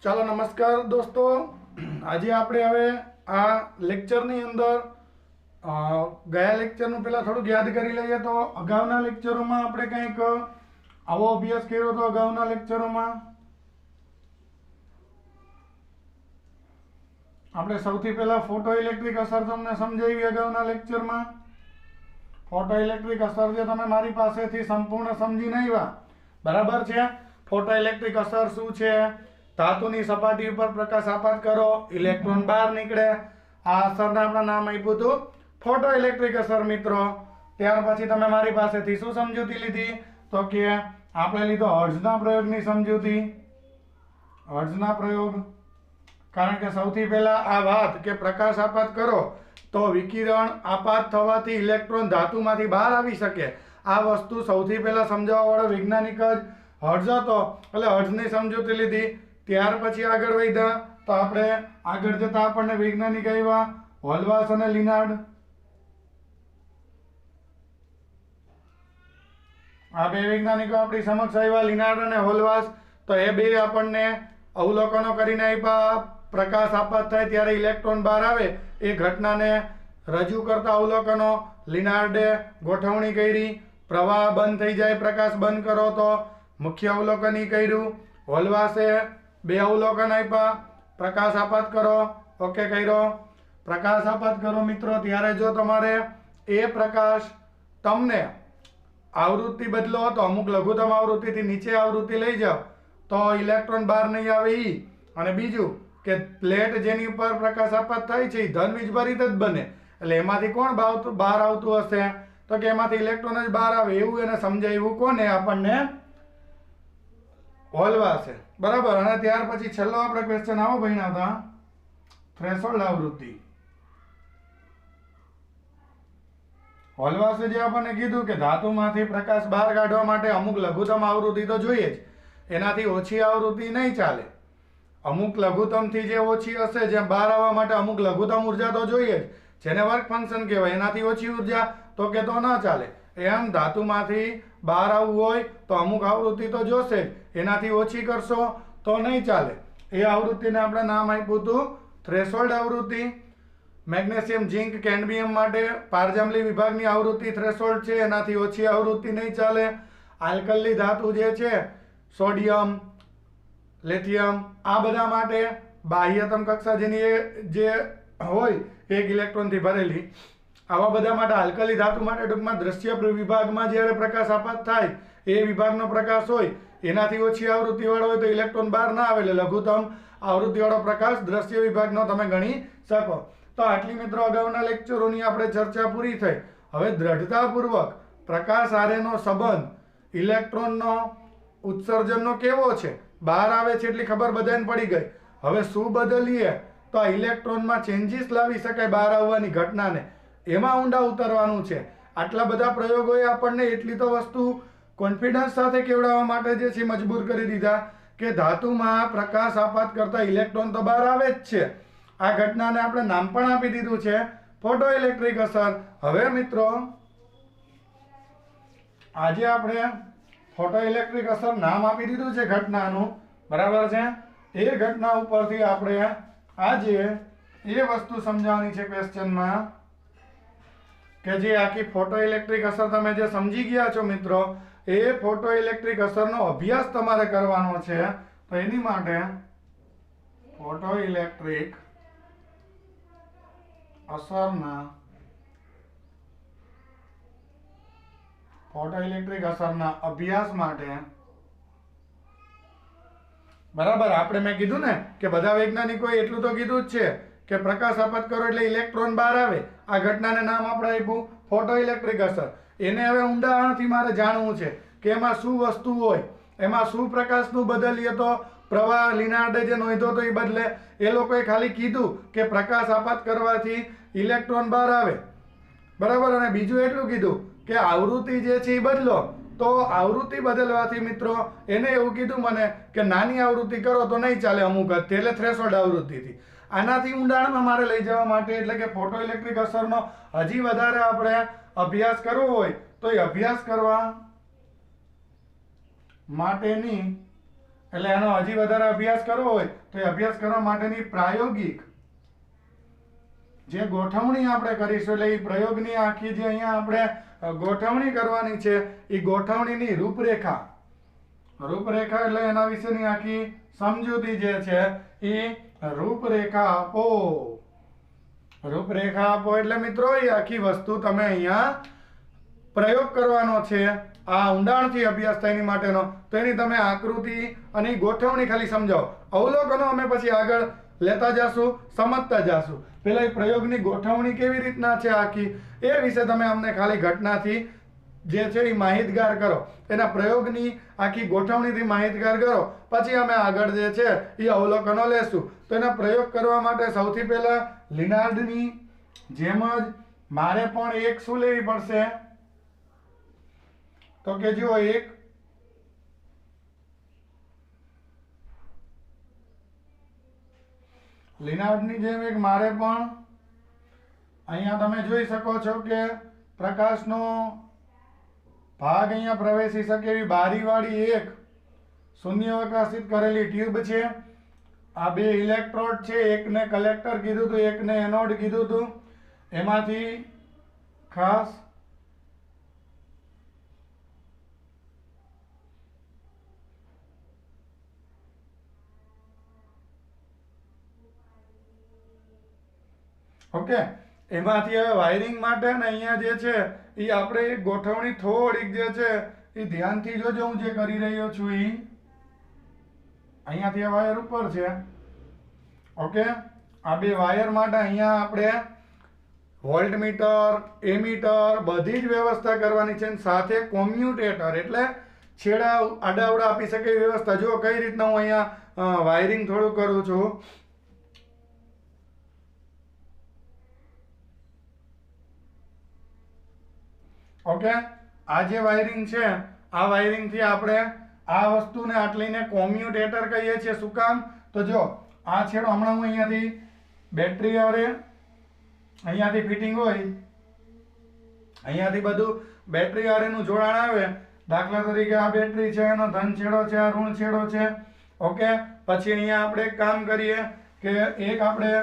ચાલો નમસ્કાર દોસ્તો, આજે આપણે હવે આ લેક્ચરની અંદર ગયા લેક્ચરનું પહેલાં થોડુંક યાદ કરી લઈએ. તો અગાઉના લેક્ચરોમાં આપણે કંઈક આવો અભ્યાસ કર્યો હતો. અગાઉના લેક્ચરોમાં આપણે સૌથી પહેલાં ફોટો ઇલેક્ટ્રિક અસર તમને સમજાવી. અગાઉના લેક્ચરમાં ફોટો ઇલેક્ટ્રિક અસર જે તમે મારી પાસેથી સંપૂર્ણ સમજીને આવ્યા, બરાબર છે. ફોટો ઇલેક્ટ્રિક અસર શું છે? ધાતુની સપાટી ઉપર પ્રકાશ આપાત કરો, ઇલેક્ટ્રોન બહાર નીકળે. આ અસરને આપણે નામ આપ્યું હતું ફોટો ઇલેક્ટ્રિક અસર મિત્રો. ત્યાર પછી તમે મારી પાસેથી શું સમજૂતી લીધી? તો કે આપણે લીધો હર્ટ્ઝના પ્રયોગની સમજૂતી. હર્ટ્ઝના પ્રયોગ, કારણ કે સૌથી પહેલા આ વાત કે પ્રકાશ આપાત કરો તો વિકિરણ આપાત થવાથી ઇલેક્ટ્રોન ધાતુમાંથી બહાર આવી શકે. આ વસ્તુ સૌથી પહેલા સમજાવવા વાળો વૈજ્ઞાનિક જ હર્ટ્ઝ હતો. એટલે હર્ટ્ઝની સમજૂતી લીધી. ત્યાર પછી આગળ વધ્યા તો આપણે આગળ જતા આપણને વૈજ્ઞાનિક આવ્યા હોલવાસ અને લિનાર્ડ. આ બે વૈજ્ઞાનિકો આપણી સમક્ષ આવ્યા, લિનાર્ડ અને હોલવાસ. તો એ બે આપણને અવલોકનો કરીને આપ્યા. પ્રકાશ આપાત થાય ત્યારે ઇલેક્ટ્રોન બહાર આવે એ ઘટનાને રજૂ કરતા અવલોકનો. લિનાર્ડે ગોઠવણી કરી, પ્રવાહ બંધ થઈ જાય, પ્રકાશ બંધ કરો તો મુખ્ય અવલોકન ઈ કર્યું. હોલવાસે બે અવલોકન આપ્યા. પ્રકાશ આપાત કરો, ઓકે કર્યો. પ્રકાશ આપાત કરો મિત્રો, ત્યારે જો તમારે એ પ્રકાશ તમને આવૃત્તિ બદલો તો અમુક લઘુત્તમ આવૃત્તિથી નીચે આવૃત્તિ લઈ જાઓ તો ઇલેક્ટ્રોન બહાર નહીં આવે ઈ. અને બીજું કે પ્લેટ જેની ઉપર પ્રકાશ આપાત થાય છે એ ધન વીજભારિત જ બને. એટલે એમાંથી કોણ બહાર આવતું હશે? તો કે એમાંથી ઇલેક્ટ્રોન જ બહાર આવે. એવું એને સમજાવ્યું કોને? આપણને હોલવાસે, બરાબર. અને ત્યાર પછી છેલ્લો આપણે ક્વેશ્ચન આવો ભણ્યા હતા, થ્રેશોલ્ડ આવૃત્તિ. હોલવાસે જે આપણને કીધું કે ધાતુમાંથી પ્રકાશ બહાર કાઢવા માટે અમુક લઘુત્તમ આવૃત્તિ તો જોઈએ જ, એનાથી ઓછી આવૃત્તિ નહીં ચાલે. અમુક લઘુત્તમથી જે ઓછી હશે, જે બહાર આવવા માટે અમુક લઘુત્તમ ઉર્જા તો જોઈએ જ, જેને વર્ક ફંક્શન કહેવાય. એનાથી ઓછી ઉર્જા તો કે તો ન ચાલે. એમ ધાતુમાંથી બહાર આવવું હોય તો અમુક આવૃત્તિ તો જોશે જ, એનાથી ઓછી કરશો તો નહીં ચાલે. એ આવૃત્તિને આપણે નામ આપ્યું હતું થ્રેશોલ્ડ આવૃત્તિ. મેગ્નેશિયમ, ઝિંક, કેડમિયમ માટે પારજાંબલી વિભાગની આવૃત્તિ થ્રેશોલ્ડ છે, એનાથી ઓછી આવૃત્તિ નહીં ચાલે. આલ્કલી ધાતુ જે છે, સોડિયમ, લિથિયમ, આ બધા માટે બાહ્યતમ કક્ષા જેની જે હોય એક ઇલેક્ટ્રોનથી ભરેલી, આવા બધા માટે આલ્કલી ધાતુ માટે ટૂંકમાં દ્રશ્ય વિભાગમાં જ્યારે પ્રકાશ આપાત થાય એ વિભાગનો પ્રકાશ હોય એનાથી ઓછી આવૃત્તિવાળો હોય તો ઇલેક્ટ્રોન બહાર ના આવે. એટલે લઘુત્તમ આવૃત્તિવાળો પ્રકાશ દ્રશ્ય વિભાગનો તમે ગણી શકો. તો આટલી મિત્રો અગાઉના લેક્ચરોની આપણે ચર્ચા પૂરી થઈ. હવે દ્રઢતાપૂર્વક પ્રકાશ હારેનો સંબંધ ઇલેક્ટ્રોનનો ઉત્સર્જનનો કેવો છે, બહાર આવે છે એટલી ખબર બધાને પડી ગઈ. હવે શું બદલીએ તો આ ઇલેક્ટ્રોનમાં ચેન્જીસ લાવી શકાય બહાર આવવાની ઘટનાને, એમાં ઊંડા ઉતરવાનું છે. આટલા બધા પ્રયોગોએ આપણને એટલી તો વસ્તુ કોન્ફિડન્સ સાથે કેવડાવવા માટે જે છે મજબૂર કરી દીધા કે ધાતુમાં પ્રકાશ આપાત કરતા ઇલેક્ટ્રોન તો બહાર આવે જ છે. આ ઘટનાને આપણે નામ પણ આપી દીધું છે ફોટો ઇલેક્ટ્રિક અસર. હવે મિત્રો આજે આપણે ફોટો ઇલેક્ટ્રિક અસર નામ આપી દીધું છે ઘટનાનું, બરાબર છે. એ ઘટના ઉપરથી આપણે આજે એ વસ્તુ સમજાવવાની છે ક્વેશ્ચનમાં કે જે આખી ફોટો ઇલેક્ટ્રિક અસર તમે જે સમજી ગયા છો મિત્રો, એ ફોટો ઇલેક્ટ્રિક અસરનો અભ્યાસ તમારે કરવાનો છે. તો એની માટે ફોટો ઇલેક્ટ્રિક અસરના અભ્યાસ માટે, બરાબર, આપણે મેં કીધું ને કે બધા વૈજ્ઞાનિકોએ એટલું તો કીધું જ છે કે પ્રકાશ આપાત કરો એટલે ઇલેક્ટ્રોન બહાર આવે. આ ઘટનાને નામ આપણે આપ્યું ફોટો ઇલેક્ટ્રિક અસર. એને હવે ઊંડાણથી મારે જાણવું છે કે એમાં શું વસ્તુ હોય, એમાં શું પ્રકાશનું બદલીએ તો પ્રવાહ. લિનાર્ડે જે નોંધ્યો તો એ બદલે. એ લોકોએ ખાલી કીધું કે પ્રકાશ આપાત કરવાથી ઇલેક્ટ્રોન બહાર આવે, બરાબર. અને બીજું એટલું કીધું કે આવૃત્તિ જે છે એ બદલો. તો આવૃત્તિ બદલવાથી મિત્રો એને એવું કીધું મને કે નાની આવૃત્તિ કરો તો નહીં ચાલે અમુક જ, એટલે થ્રેશોલ્ડ આવૃત્તિથી. આનાથી ઊંડાણમાં મારે લઈ જવા માટે એટલે કે ફોટો ઇલેક્ટ્રિક અસરનો હજી વધારે આપણે અભ્યાસ કરવો હોય તો એ અભ્યાસ કરવા માટેની એટલે એનો હજી વધારે અભ્યાસ કરવો હોય તો એ અભ્યાસ કરવા માટેની પ્રાયોગિક જે ગોઠવણી આપણે કરીશું, એટલે એ પ્રયોગની આખી જે અહીંયા આપણે ગોઠવણી કરવાની છે એ ગોઠવણીની રૂપરેખા એટલે એના વિશેની આખી સમજૂતી જે છે એ રૂપરેખા આપો એટલે મિત્રો એ આખી વસ્તુ તમે અહીંયા પ્રયોગ કરવાનો છે. આ ઊંડાણથી અભ્યાસ થાય એની માટેનો, તો એની તમે આકૃતિ અને ગોઠવણી ખાલી સમજાવો. અવલોકનો અમે પછી આગળ લેતા જાશું, સમજતા જાશું. પેલા એ પ્રયોગની ગોઠવણી કેવી રીતના છે આખી એ વિશે તમે અમને ખાલી ઘટનાથી જે છે એ માહિતગાર કરો, એના પ્રયોગની આખી ગોઠવણીથી માહિતગાર કરો. પછી અમે આગળ જે છે એ અવલોકનો લેશું. તો એના પ્રયોગ કરવા માટે સૌથી પહેલા લિનાર્ડની જેમ જ મારે પણ એક શું લેવી પડશે, તો કે જો એક લિનાર્ડની જેમ એક મારે પણ અહીંયા તમે જોઈ શકો છો કે પ્રકાશનો ભાગ અહીંયા પ્રવેશી શકે એવી બારીવાળી એક શૂન્યાવકાશિત કરેલી ટ્યુબ છે. આ બે ઇલેક્ટ્રોડ છે, એકને કલેક્ટર કીધું હતું, એકને એનોડ કીધું હતું. એમાંથી ખાસ ઓકે, એમાંથી હવે વાયરિંગ માટે ને અહીંયા જે છે એ આપણે ગોઠવણી થોડીક જે છે એ ધ્યાનથી જોજો. હું જે કરી રહ્યો છું એ અહીંયાથી વાયર ઉપર છે. ઓકે, આ બે વાયર માટે અહીંયા આપણે વોલ્ટમીટર, એમીટર બધી જ વ્યવસ્થા કરવાની છે. સાથે કોમ્યુટેટર એટલે છેડા આડાવડા આપી શકે એવી વ્યવસ્થા. જો કઈ રીતના હું અહીંયા વાયરિંગ થોડું કરું છું. ઓકે, આ જે વાયરિંગ છે આ વાયરિંગ થી આપણે આ વસ્તુને આટલીને કોમ્યુટેટર કહીએ છીએ. શું કામ? તો જો આ છેડો હમણાં હું અહીંયાથી બેટરી આવે અહીંયાથી ફિટિંગ હોય, અહીંયાથી બધું બેટરી વાળેનું જોડાણ આવે. દાખલા તરીકે આ બેટરી છે, એનો ધન છેડો છે, આ ઋણ છેડો છે. ઓકે, પછી અહીંયા આપણે એક કામ કરીએ કે એક આપણે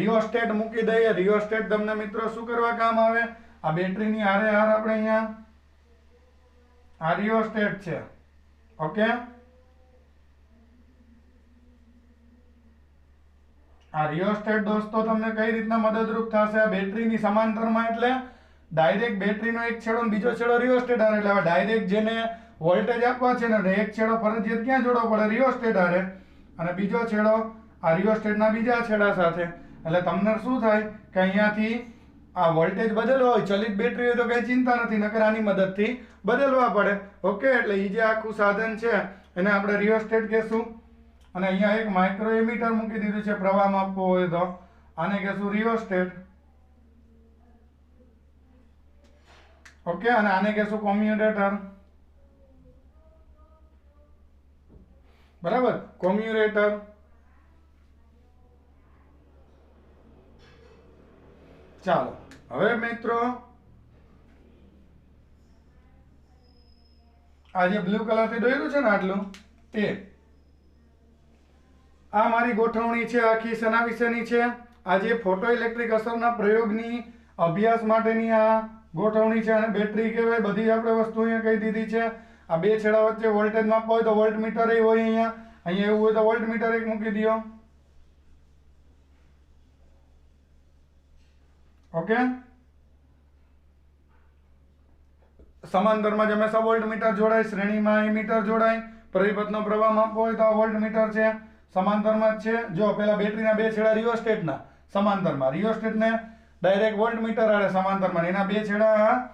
રિયોસ્ટેટ મૂકી દઈએ. રિયોસ્ટેટ તમને મિત્રો શું કરવા કામ આવે? આ બેટરીની હારે હાર આપણે અહીંયા આ રિયોસ્ટેટ છે. ઓકે, આ રિયોસ્ટેટ દોસ્તો તમને કઈ રીતના મદદરૂપ થશે? આ બેટરીની સમાંતરમાં એટલે ડાયરેક્ટ બેટરીનો એક છેડો અને બીજો છેડો રિયોસ્ટેટ હારે. એટલે હવે ડાયરેક્ટ જેને વોલ્ટેજ આપવા છે ને એક છેડો ફરજિયાત ક્યાં જોડવો પડે? રિયોસ્ટેટ હારે, અને બીજો છેડો આ રિયોસ્ટેટના બીજા છેડા સાથે. એટલે તમને શું થાય કે અહીંયાથી આ વોલ્ટેજ બદલવો હોય, ચલિત બેટરી હોય તો કઈ ચિંતા નથી, નકર આની મદદથી બદલવા પડે. ઓકે, એટલે એ જે આખું સાધન છે એને આપણે રિયોસ્ટેટ કહેશું. અને અહીંયા એક માઇક્રો એમીટર મૂકી દીધું છે પ્રવાહ માપવો હોય તો, આને કહેશું રિયોસ્ટેટ. ઓકે, અને આને કહેશું કોમ્યુટેટર. બરાબર, કોમ્યુટેટર. ચાલો હવે મિત્રો આ જે બ્લુ કલર થી દોર્યું છે ને આટલું એ આ મારી ગોઠવણી છે આખી. શેના વિશેની છે? આ જે ફોટો ઇલેક્ટ્રિક અસરના પ્રયોગની અભ્યાસ માટેની આ ગોઠવણી છે. અને બેટરી કહેવાય. બધી આપણે વસ્તુ અહીંયા કહી દીધી છે. આ બે છેડા વચ્ચે વોલ્ટેજ માપવા હોય તો વોલ્ટમીટર એ હોય અહીંયા. અહીંયા એવું હોય તો વોલ્ટમીટર એક મૂકી દો. ઓકે, સમાંતરમાં હંમેશા વોલ્ટમીટર જોડાય, શ્રેણીમાં એમીટર જોડાય. પરિપથનો પ્રવાહ માપવો હોય તો આ વોલ્ટમીટર છે, સમાંતરમાં જ છે. જો પેલા બેટરીના બે છેડા રિયોસ્ટેટના સમાંતરમાં, રિયોસ્ટેટને ડાયરેક્ટ વોલ્ટમીટર આડે સમાંતરમાં, એના બે છેડા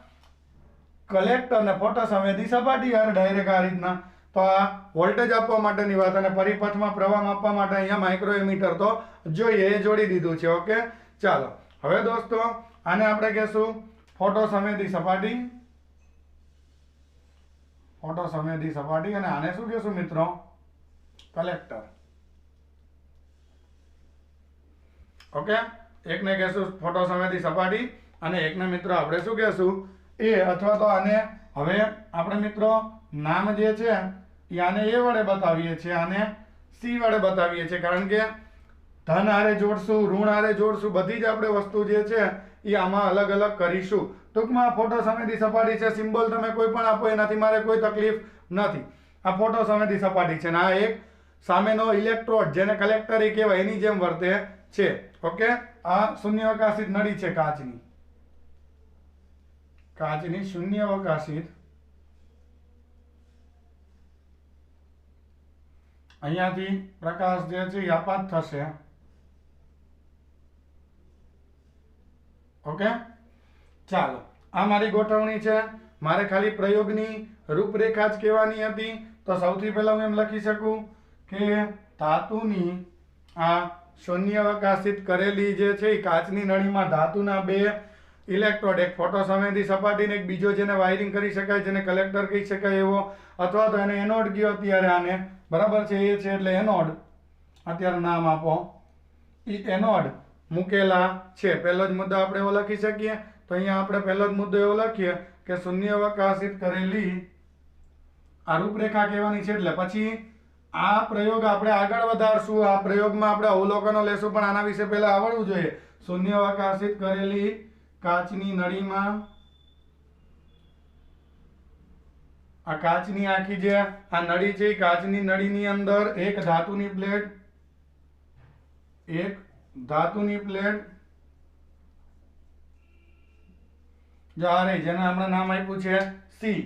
કલેક્ટર ને ફોટો સંવેદી સપાટી આડે ડાયરેક્ટ આ રીતના. તો આ વોલ્ટેજ આપવા માટેની વાત. અને પરિપથમાં પ્રવાહ માપવા માટે અહીંયા માઇક્રો એમીટર તો જોઈએ, એ જોડી દીધું છે. ઓકે, ચાલો હવે દોસ્તો આને આપણે કહેશું ફોટો સંવેદી સપાટી. ફોટો સંવેદી સપાટી. અને આને શું કહેશું મિત્રો? કલેક્ટર. ઓકે, એકને કહેશું ફોટો સંવેદી સપાટી અને એકને મિત્રો આપણે શું કહેશું? એ અથવા તો આને હવે આપણે મિત્રો નામ જે છે એ આને એ વડે બતાવીએ છીએ, આને સી વડે બતાવીએ છીએ, કારણ કે ધન હારે જોડશું, ઋણ હારે જોડશું, બધી જ આપણે વસ્તુ જે છે એ આમાં અલગ અલગ કરીશું. ટૂંકમાં ફોટો સંવેદી સપાટી છે, સિમ્બોલ તમે કોઈ પણ આપો એનાથી મારે કોઈ તકલીફ નથી. આ ફોટો સંવેદી સપાટી છે ને આ એક સામેનો ઇલેક્ટ્રોડ જેને કલેક્ટર કહેવાય એની જેમ વર્તે છે. ઓકે, આ શૂન્યાવકાશિત નળી છે કાચની શૂન્યાવકાશિત. અહીંયાથી પ્રકાશ જે છે એ આપાત થશે. ઓકે, ચાલો આ મારી ગોઠવણી છે. મારે ખાલી પ્રયોગની રૂપરેખા જ કહેવાની હતી. તો સૌથી પહેલા હું એમ લખી શકું કે ધાતુની આ શૂન્યાવકાશિત કરેલી જે છે એ કાચની નળીમાં ધાતુના બે ઇલેક્ટ્રોડ, એક ફોટો સંવેદી સપાટી ને એક બીજો જેને વાયરિંગ કરી શકાય, જેને કલેક્ટર કહી શકાય એવો, અથવા તો એને એનોડ કયો અત્યારે આને, બરાબર છે, એ છે એટલે એનોડ અત્યારે નામ આપો, એ એનોડ મૂકેલા છે. પહેલો જ મુદ્દો આપણે એવો લખી શકીએ. તો અહીંયા આપણે પહેલો જ મુદ્દો એવો લખીએ કે શૂન્યાવકાશિત કરેલી આ રૂપરેખા કહેવાની છે. એટલે પછી આ પ્રયોગ આપણે આગળ વધારશું. આ પ્રયોગમાં આપણે અવલોકનો લેશું, પણ આના વિશે પહેલા આવડવું જોઈએ. શૂન્યાવકાશિત કરેલી કાચની નળીમાં આ કાચની આખી જે આ નળી છે, કાચની નળીની અંદર એક ધાતુની પ્લેટ જો આ રહી, જેને આપણે નામ આપ્યું છે સી,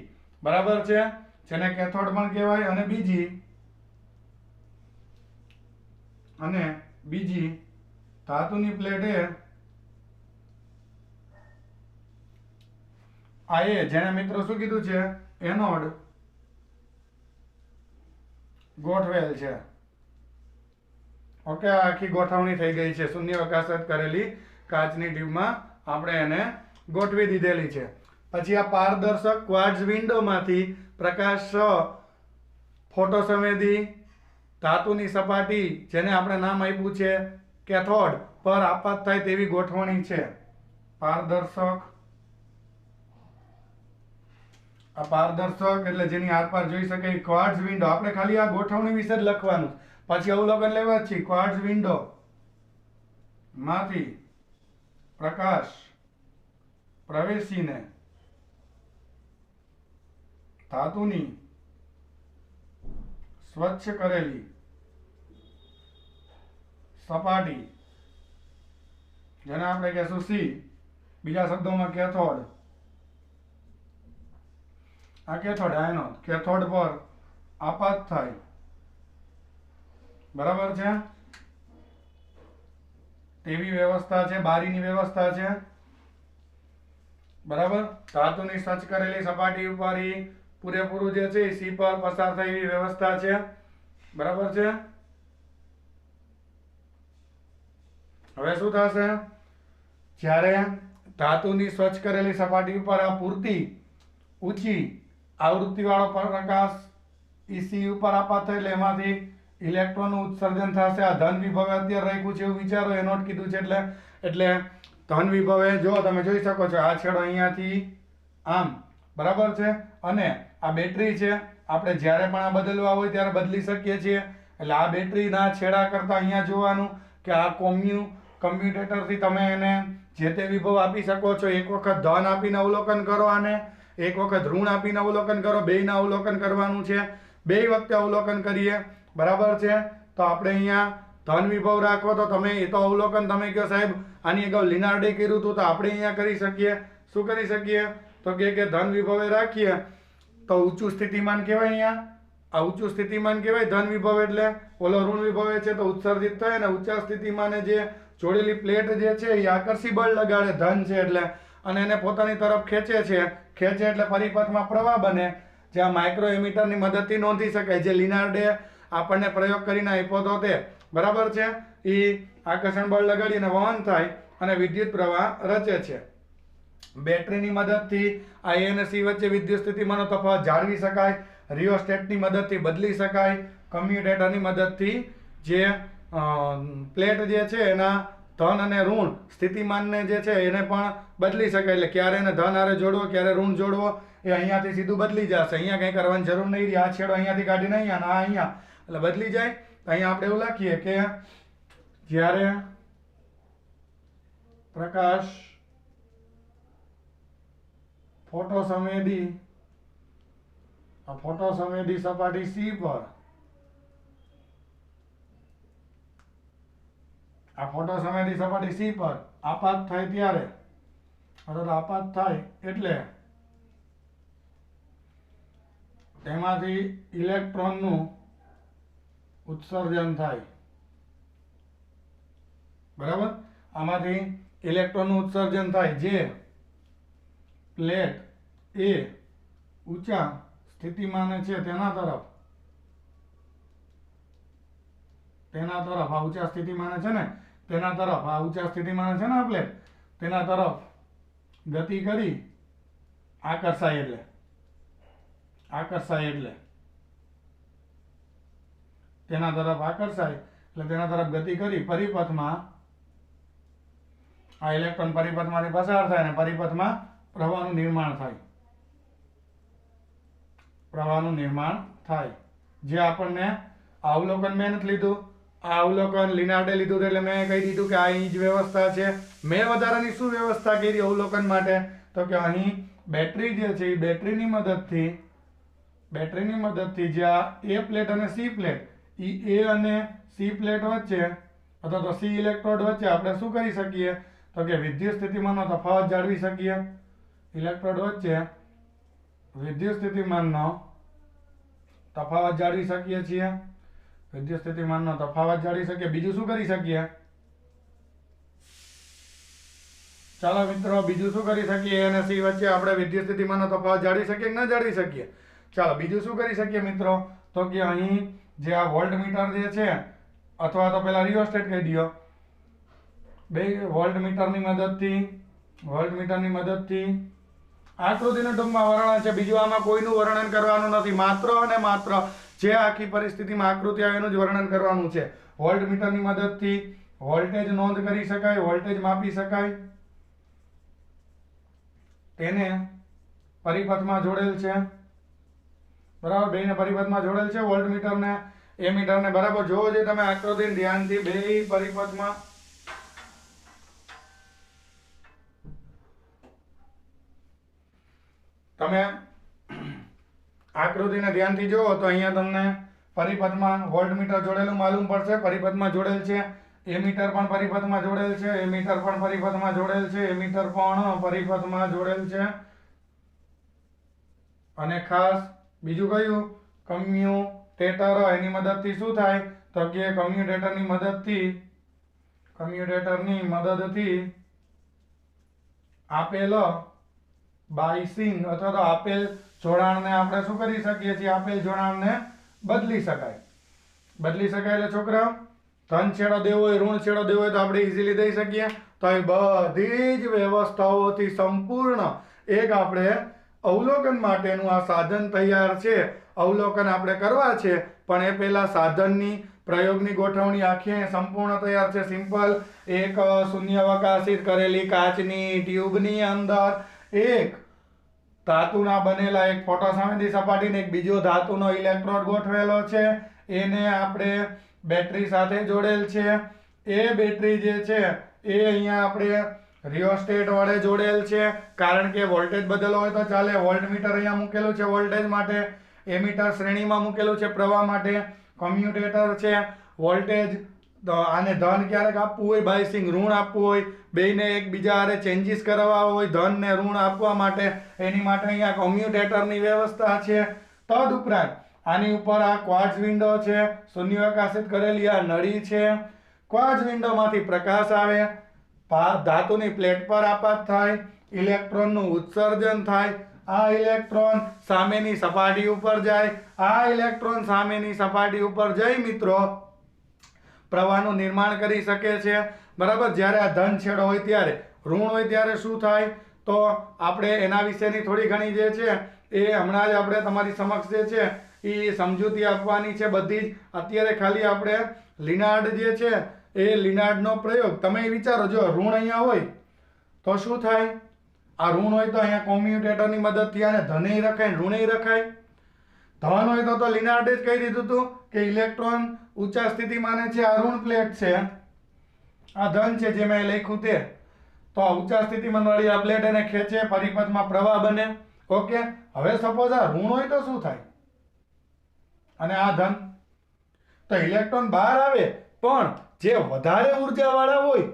બરાબર છે, જેને કેથોડ પણ કહેવાય, અને બીજી ધાતુની પ્લેટ એ જેને મિત્રો શું કીધું છે, એનોડ ગોઠવેલ છે. ઓકે, આખી ગોઠવણી થઈ ગઈ છે. શૂન્યાવકાશિત કરેલી કાચની ટ્યુબમાં આપણે એને ગોઠવી દીધેલી છે. પછી આ પારદર્શક ક્વાર્ટઝ વિન્ડોમાંથી પ્રકાશ ફોટો સંવેદી ધાતુની સપાટી જેને આપણે નામ આપ્યું છે કેથોડ પર આપાત થાય તેવી ગોઠવણી છે. પારદર્શક એટલે જેની આરપાર જોઈ શકાય ક્વાર્ટઝ વિન્ડો. આપણે ખાલી આ ગોઠવણી વિશે જ લખવાનું, પછી અવલોકન લેવા જ છે. ક્વાર્ટઝ વિન્ડો માંથી પ્રકાશ પ્રવેશીને ધાતુની સ્વચ્છ કરેલી સપાટી જેને આપણે કહેશું સી, બીજા શબ્દોમાં કેથોડ. આ કેથોડ આયનોડ કેથોડ પર આપાત થાય, બરાબર છે, તેવી વ્યવસ્થા છે, બારીની વ્યવસ્થા છે, બરાબર. ધાતુની સ્વચ્છ કરેલી સપાટી ઉપર પૂરેપૂરું જે છે સી પર પસાર થાય એવી વ્યવસ્થા છે, બરાબર છે. હવે શું થશે, જ્યારે ધાતુની સ્વચ્છ કરેલી સપાટી ઉપર આ પૂરતી ઊંચી આવૃત્તિવાળો પ્રકાશ સી ઉપર આપાત થાય એટલે એમાંથી ઇલેક્ટ્રોનનું ઉત્સર્જન થશે. આ ધન વિભવે અત્યારે રાખ્યું છે એવું વિચારો, એનોડ કીધું છે એટલે ધન વિભવે જો તમે જોઈ શકો છો આ છેડો અહીંયાથી આમ, બરાબર છે, અને આ બેટરી છે. આપણે જ્યારે પણ આ બદલવા હોય ત્યારે બદલી શકીએ છીએ. એટલે આ બેટરીના છેડા કરતા અહીંયા જોવાનું કે આ કમ્પ્યુટેટરથી તમે એને જે તે વિભવ આપી શકો છો. એક વખત ધન આપીને અવલોકન કરો આને, એક વખત ઋણ આપીને અવલોકન કરો, બેયના અવલોકન કરવાનું છે. બે વખતે અવલોકન કરીએ, બરાબર છે. તો આપણે અહીંયા ધન વિભવ રાખો તો તમે એ તો અવલોકન તમે કહો સાહેબ આની અગાઉ લિનાર્ડે કર્યું હતું, તો આપણે અહીંયા કરી શકીએ. શું કરી શકીએ તો કે ધન વિભવે રાખીએ તો ઊંચું સ્થિતિમાન કહેવાય. અહીંયા આ ઊંચું સ્થિતિમાન કહેવાય ધન વિભવ, એટલે ઓલો ઋણ વિભવે છે તો ઉત્સર્જિત થાય, અને ઊંચા સ્થિતિમાને જે જોડેલી પ્લેટ જે છે એ આકર્ષી બળ લગાડે ધન છે એટલે, અને એને પોતાની તરફ ખેંચે એટલે પરિપથમાં પ્રવાહ બને, જે આ માઇક્રો એમીટરની મદદથી નોંધી શકાય, જે લિનાર્ડે આપણને પ્રયોગ કરીને આપ્યો હતો તે, બરાબર છે. એ આકર્ષણ બળ લગાડીને વહન થાય અને વિદ્યુત પ્રવાહ રચે છે. બેટરીની મદદથી આ એ અને સી વચ્ચે વિદ્યુત સ્થિતિમાનનો તફાવત જાળવી શકાય, રિયોસ્ટેટની મદદથી બદલી શકાય, કમ્યુટેટરની મદદથી જે પ્લેટ જે છે એના ધન અને ઋણ સ્થિતિમાનને જે છે એને પણ બદલી શકાય. એટલે ક્યારે એને ધન હારે જોડવો, ક્યારે ઋણ જોડવો, એ અહીંયાથી સીધું બદલી જશે, અહીંયા કંઈ કરવાની જરૂર નહીં રહી. આ છેડો અહીંયાથી કાઢીને અહીંયા ને આ અહીંયા એટલે બદલી જાય. તો અહીંયા આપણે એવું લખીએ કે જ્યારે પ્રકાશ ફોટોસંવેદી સપાટી C પર આપાત થાય ત્યારે અથવા આપાત થાય એટલે તેમાંથી ઇલેક્ટ્રોનનું ઉત્સર્જન થાય. બરાબર, આમાંથી ઇલેક્ટ્રોનનું ઉત્સર્જન થાય જે પ્લેટ એ ઊંચા સ્થિતિમાને છે તેના તરફ આ ઊંચા સ્થિતિમાને છે ને તેના તરફ આ ઊંચા સ્થિતિમાને છે ને આ પ્લેટ તેના તરફ ગતિ કરી આકર્ષાય એટલે તેના તરફ ગતિ કરી પરિપથમાં આ ઇલેક્ટ્રોન પરિપથમાંથી પસાર થાય અને પરિપથમાં પ્રવાહનું નિર્માણ થાય. જે આપણને અવલોકન મેં નથી લીધું, આ અવલોકન લિનાર્ડે લીધું એટલે મેં કહી દીધું કે આ અહીં જ વ્યવસ્થા છે. મેં વધારાની શું વ્યવસ્થા કરી અવલોકન માટે? તો કે અહીં બેટરી જે છે એ બેટરીની મદદથી જે આ એ પ્લેટ અને સી પ્લેટ એ અને સી પ્લેટ વચ્ચે અથવા તો સી ઇલેક્ટ્રોડ વચ્ચે આપણે શું કરી શકીએ? તો કે વિદ્યુત સ્થિતિમાનનો તફાવત જાળવી શકીએ. ઇલેક્ટ્રોડ વચ્ચે વિદ્યુત સ્થિતિમાનનો તફાવત જાળવી શકીએ છીએ. બીજું શું કરી શકીએ? ચાલો મિત્રો, બીજું શું કરી શકીએ? A અને C વચ્ચે આપણે વિદ્યુત સ્થિતિમાનનો તફાવત જાળવી શકીએ કે ન જાળવી શકીએ? ચાલો બીજું શું કરી શકીએ મિત્રો? તો કે અહીં જે આ વોલ્ટમીટર જે છે અથવા તો પેલા રિયોસ્ટેટ કહી દો, બે વોલ્ટમીટરની મદદથી આકૃતિનું ટૂંકમાં વર્ણન છે. બીજું આમાં કોઈનું વર્ણન કરવાનું નથી, માત્ર અને માત્ર જે આખી પરિસ્થિતિમાં આકૃતિ આવે એનું જ વર્ણન કરવાનું છે. વોલ્ટમીટરની મદદથી વોલ્ટેજ નોંધ કરી શકાય, વોલ્ટેજ માપી શકાય. તેને પરિપથમાં જોડેલ છે, બરાબર, બેને પરિપથમાં જોડેલ છે. વોલ્ટમીટરને એમીટરને બરાબર જોવો જોઈએ તમે આકૃતિને ધ્યાનથી. બે પરિપથમાં તમે આકૃતિને ધ્યાનથી જુઓ તો અહીંયા તમને પરિપથમાં વોલ્ટમીટર જોડેલું માલુમ પડશે. પરિપથમાં જોડેલ છે. એમીટર પણ પરિપથમાં જોડેલ છે. અને ખાસ બીજું કયું? કમ્યુટેટર. એની મદદથી શું થાય? તો કે કમ્યુટેટરની મદદથી આપેલ બાયસિંગ અથવા તો આપેલ જોડાણને આપણે શું કરી શકીએ છીએ? આપેલ જોડાણને બદલી શકાય એટલે છોકરાઓ ધન છેડો દેવો હોય, ઋણ છેડો દેવો હોય તો આપણે ઇઝીલી દઈ શકીએ. તો એ બધી જ વ્યવસ્થાઓથી સંપૂર્ણ એક આપણે અવલોકન માટેનું આ સાધન તૈયાર છે. અવલોકન આપણે કરવા છે પણ એ પહેલા સાધનની પ્રયોગની ગોઠવણી આખી સંપૂર્ણ તૈયાર છે. સિમ્પલ એક શૂન્યાવકાશિત કરેલી કાચની ટ્યુબની અંદર એક ધાતુના બનેલા એક ફોટોસંવેદી સપાટીને એક બીજો ધાતુનો ઇલેક્ટ્રોડ ગોઠવેલો છે. એને આપણે બેટરી સાથે જોડેલ છે. એ બેટરી જે છે એ અહીંયા આપણે રિયોસ્ટેટ વડે જોડેલ છે, કારણ કે વોલ્ટેજ બદલવો હોય તો ચાલે. વોલ્ટમીટર અહીંયા મૂકેલું છે વોલ્ટેજ માટે, એમીટર શ્રેણીમાં મૂકેલું છે પ્રવાહ માટે, કમ્યુટેટર છે વોલ્ટેજ આને ધન ક્યારેક આપવું હોય, બાયસિંગ ઋણ આપવું હોય, બેયને એકબીજા હારે ચેન્જીસ કરવા હોય ધન ને ઋણ આપવા માટે, એની માટે અહીંયા કમ્યુટેટરની વ્યવસ્થા છે. તદ ઉપરાંત આની ઉપર આ ક્વાર્ટઝ વિન્ડો છે, શૂન્યાવકાશિત કરેલી આ નળી છે. ક્વાર્ટઝ વિન્ડોમાંથી પ્રકાશ આવે, ધાતુની પ્લેટ પર આપાત થાય, ઇલેક્ટ્રોનનું ઉત્સર્જન થાય. આ ઇલેક્ટ્રોન સામેની સપાટી ઉપર જાય. આ ઇલેક્ટ્રોન સામેની સપાટી ઉપર જઈ મિત્રો પ્રવાહનું નિર્માણ કરી શકે છે. બરાબર, જ્યારે આ ધન છેડો હોય ત્યારે, ઋણ હોય ત્યારે શું થાય? તો આપણે એના વિશેની થોડી ઘણી જે છે એ હમણાં જ આપણે તમારી સમક્ષ જે છે એ સમજૂતી આપવાની છે બધી જ. અત્યારે ખાલી આપણે લિનાર્ડ જે છે એ લિનાર્ડનો પ્રયોગ તમે વિચારો. જો ઋણ અહીંયા હોય તો શું થાય? આ ઋણ હોય તો અહીંયા કોમ્યુટેટરની મદદથી આને ધનેય રખાય ઋણેય રખાય. ધન હોય તો લિનાર્ડે જ કહી દીધું હતું કે ઇલેક્ટ્રોન ઊંચા સ્થિતિમાને છે, આ ઋણ પ્લેટ છે, આ ધન છે જે મેં લખ્યું તે. તો આ ઊંચા સ્થિતિમાન વાળી આ પ્લેટ એને ખેંચે, પરિપથમાં પ્રવાહ બને. ઓકે, હવે સપોઝ આ ઋણ હોય તો શું થાય? અને આ ધન, તો ઇલેક્ટ્રોન બહાર આવે, પણ જે વધારે ઉર્જા વાળા હોય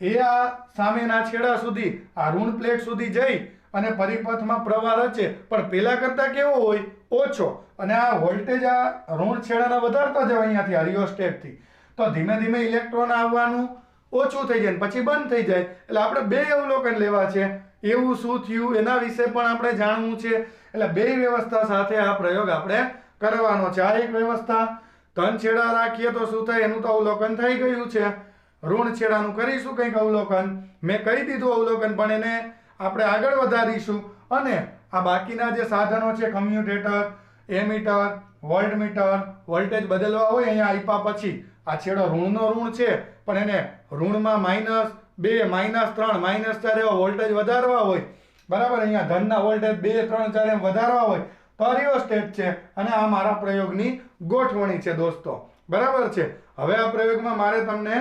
એ આ સામેના છેડા સુધી આ ઋણ પ્લેટ સુધી જઈ અને પરિપથમાં પ્રવાહ રચે, પણ પેલા કરતા કેવો હોય? ઓછો. અને આ વોલ્ટેજ આ ઋણ છેડાના વધારતા જાવ અહીંયાથી આ રિયોસ્ટેટથી, તો ધીમે ધીમે ઇલેક્ટ્રોન આવવાનું ઓછું થઈ જાય, પછી બંધ થઈ જાય. એટલે આપણે બે અવલોકન લેવા છે. એવું શું થયું એના વિશે પણ આપણે જાણવું છે. એટલે બે વ્યવસ્થા સાથે આ પ્રયોગ આપણે કરવાનો છે. આ એક વ્યવસ્થા, ધન છેડા રાખીએ તો શું થાય એનું તો અવલોકન થઈ ગયું છે. ઋણ છેડાનું કરીશું કંઈક અવલોકન. મેં કહી દીધું અવલોકન, પણ એને આપણે આગળ વધારીશું. અને આ બાકીના જે સાધનો છે, કમ્યુટેટર, એમીટર, વોલ્ટમીટર, વોલ્ટેજ બદલવા હોય અહીંયા આપ્યા પછી આ છેડો ઋણનો ઋણ છે, પણ એને ઋણમાં -2, -3, -4 એવા વોલ્ટેજ વધારવા હોય, બરાબર, અહીંયા ધનના વોલ્ટેજ 2, 3, 4 એમ વધારવા હોય તો રિયોસ્ટેટ છે. અને આ મારા પ્રયોગની ગોઠવણી છે દોસ્તો, બરાબર છે. હવે આ પ્રયોગમાં મારે તમને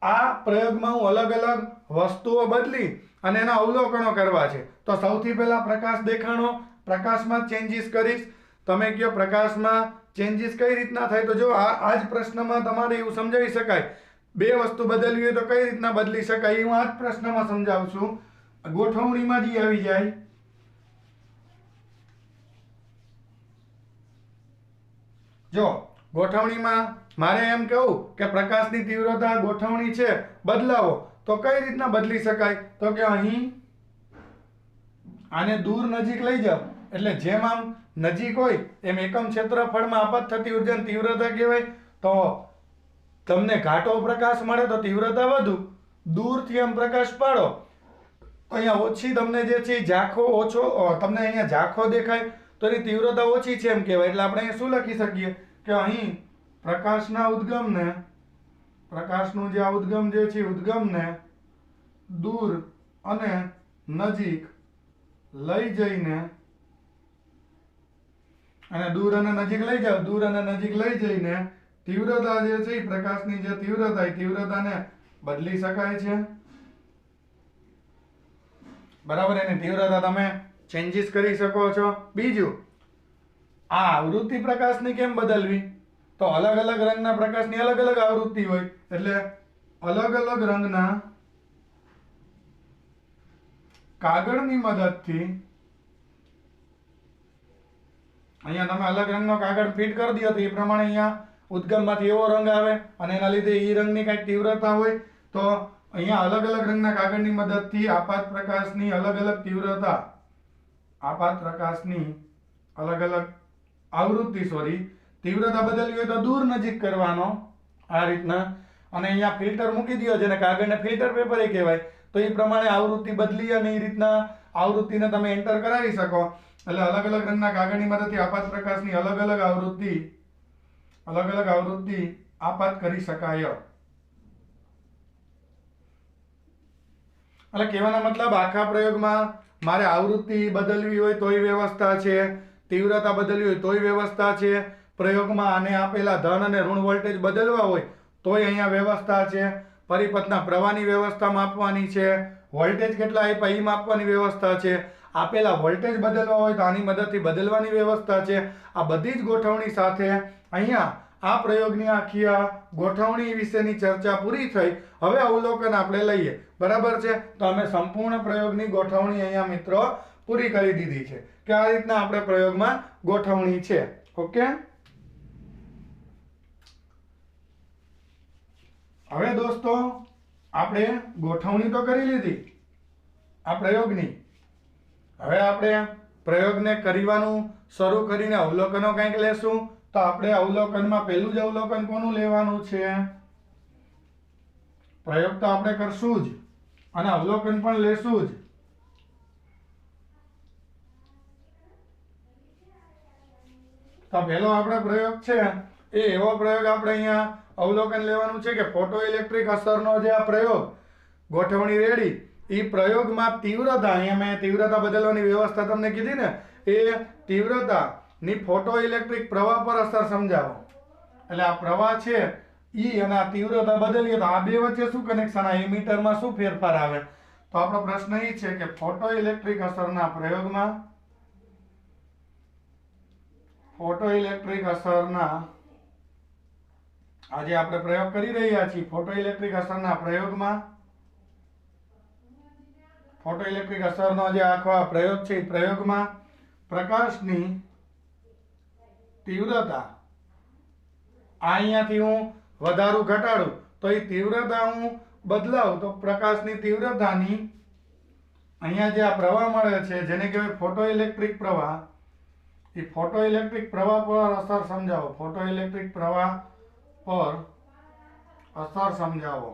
આ પ્રયોગમાં હું અલગ અલગ વસ્તુઓ બદલી અને એના અવલોકનો કરવા છે. તો સૌથી પહેલા પ્રકાશ દેખાણો, પ્રકાશમાં ચેન્જીસ કરીશ. તમે કહો પ્રકાશમાં ચેન્જીસ કઈ રીતના થાય? તો જો આ જ પ્રશ્નમાં તમારે એવું સમજાવી શકાય, બે વસ્તુ બદલવી હોય તો કઈ રીતના બદલી શકાય એ હું આ જ પ્રશ્નમાં સમજાવું છું. ગોઠવણીમાં જ આવી જાય. જો ગોઠવણીમાં મારે એમ કહું કે પ્રકાશની તીવ્રતા ગોઠવણી છે બદલાવો, તો કઈ રીતના બદલી શકાય? તો કે અહીં આને દૂર નજીક લઈ જાઓ, એટલે જેમ આમ નજીક હોય એમ એકમ ક્ષેત્રફળમાં આપાત થતી ઉર્જાની તીવ્રતા કહેવાય. તો તમને ઘાટો પ્રકાશ મળે તો તીવ્રતા વધુ, દૂરથી આમ પ્રકાશ પાડો તો અહીંયા ઓછી તમને જે છે ઝાંખો ઓછો, તમને અહીંયા ઝાંખો દેખાય તો એની તીવ્રતા ઓછી છે એમ કહેવાય. એટલે આપણે અહીંયા શું લખી શકીએ કે અહીં પ્રકાશના ઉદ્ગમને, પ્રકાશનું જે આ ઉદ્ગમ જે છે ઉદ્ગમને દૂર અને નજીક લઈ જઈને, અને દૂર અને નજીક લઈ જાઓ, દૂર અને નજીક લઈ જઈને તીવ્રતા જે છે એ પ્રકાશની જે તીવ્રતા એ તીવ્રતાને બદલી શકાય છે, બરાબર. એની તીવ્રતા તમે ચેન્જીસ કરી શકો છો. બીજું, આ આવૃત્તિ પ્રકાશની કેમ બદલવી? તો અલગ અલગ રંગના પ્રકાશની અલગ અલગ આવૃત્તિ હોય, એટલે અલગ અલગ રંગના કાગળની મદદથી અહીંયા તમે અલગ રંગનો કાગળ ફિટ કરી દો તો એ પ્રમાણે અહીંયા ઉદ્ગમમાંથી એવો રંગ આવે, અને એના લીધે એ રંગની કંઈક તીવ્રતા હોય. તો અહીંયા અલગ અલગ રંગના કાગળની મદદથી આપાત પ્રકાશની અલગ અલગ તીવ્રતા, આપાત પ્રકાશની અલગ અલગ આવૃત્તિ તીવ્રતા બદલવી હોય તો દૂર નજીક કરવાનો આ રીતના. અને અહીંયા ફિલ્ટર મૂકી દો, જેને કાગળને ફિલ્ટર પેપર એ કહેવાય. તો એ પ્રમાણે આવૃત્તિ બદલી અને એ રીતના આવૃત્તિને તમે એન્ટર કરાવી શકો. એટલે અલગ અલગ રંગના કાગળની મદદથી આપાત પ્રકાશની અલગ અલગ આવૃત્તિ આપાત કરી શકાય. એટલે કહેવાનો મતલબ આખા પ્રયોગમાં મારે આવૃત્તિ બદલવી હોય તોય વ્યવસ્થા છે, તીવ્રતા બદલવી હોય તોય વ્યવસ્થા છે, પ્રયોગમાં આને આપેલા ધન અને ઋણ વોલ્ટેજ બદલવા હોય તોય અહીંયા વ્યવસ્થા છે, પરિપથના પ્રવાહની વ્યવસ્થા માપવાની છે, વોલ્ટેજ કેટલા આપ્યા એ માપવાની વ્યવસ્થા છે, આપેલા વોલ્ટેજ બદલવા હોય તો આની મદદથી બદલવાની વ્યવસ્થા છે. આ બધી જ ગોઠવણી સાથે અહીંયા આ પ્રયોગની આખી આ ગોઠવણી વિશેની ચર્ચા પૂરી થઈ. હવે અવલોકન આપણે લઈએ, બરાબર છે. તો અમે સંપૂર્ણ પ્રયોગની ગોઠવણી અહીંયા મિત્રો પૂરી કરી દીધી છે કે આ રીતના આપણે પ્રયોગમાં ગોઠવણી છે. ઓકે, હવે દોસ્તો આપણે ગોઠવણી તો કરી લીધી આ પ્રયોગની. હવે આપણે પ્રયોગને કરવાનું શરૂ કરીને અવલોકનો કંઈક લેશું. તો આપણે અવલોકનમાં પહેલું જ અવલોકન કોનું લેવાનું છે? પ્રયોગ તો આપણે કરશું જ અને અવલોકન પણ લેશું જ. તો પહેલો આપણે પ્રયોગ છે એ એવો પ્રયોગ આપણે અહીંયા અવલોકન લેવાનું છે કે ફોટો ઇલેક્ટ્રિક અસરનો જે આ પ્રયોગ ગોઠવણી રેડી એ પ્રયોગમાં તીવ્રતા, અહીંયા મેં તીવ્રતા બદલવાની વ્યવસ્થા તમને કીધી ને, એ તીવ્રતાની ફોટો ઇલેક્ટ્રિક પ્રવાહ પર અસર સમજાવો. એટલે આ પ્રવાહ છે ઈ અને આ તીવ્રતા બદલીએ તો આ બે વચ્ચે શું કનેક્શન, આ એમીટરમાં શું ફેરફાર આવે? તો આપણો પ્રશ્ન એ છે કે ફોટો ઇલેક્ટ્રિક અસરના પ્રયોગમાં, ફોટો ઇલેક્ટ્રિક અસરના, આજે આપણે પ્રયોગ કરી રહ્યા છીએ, ફોટો ઇલેક્ટ્રિક અસરના પ્રયોગમાં, ફોટો ઇલેક્ટ્રિક અસરનો જે આખો આ પ્રયોગ છે એ પ્રયોગમાં પ્રકાશની તીવ્રતા, આ અહીંયાથી હું વધારું ઘટાડું તો એ તીવ્રતા હું બદલાવું તો પ્રકાશની તીવ્રતાની અહીંયા જે આ પ્રવાહ મળે છે જેને કહેવાય ફોટો ઇલેક્ટ્રિક પ્રવાહ, એ ફોટો ઇલેક્ટ્રિક પ્રવાહ પર અસર સમજાવો. ફોટો ઇલેક્ટ્રિક પ્રવાહ પર અસર સમજાવો.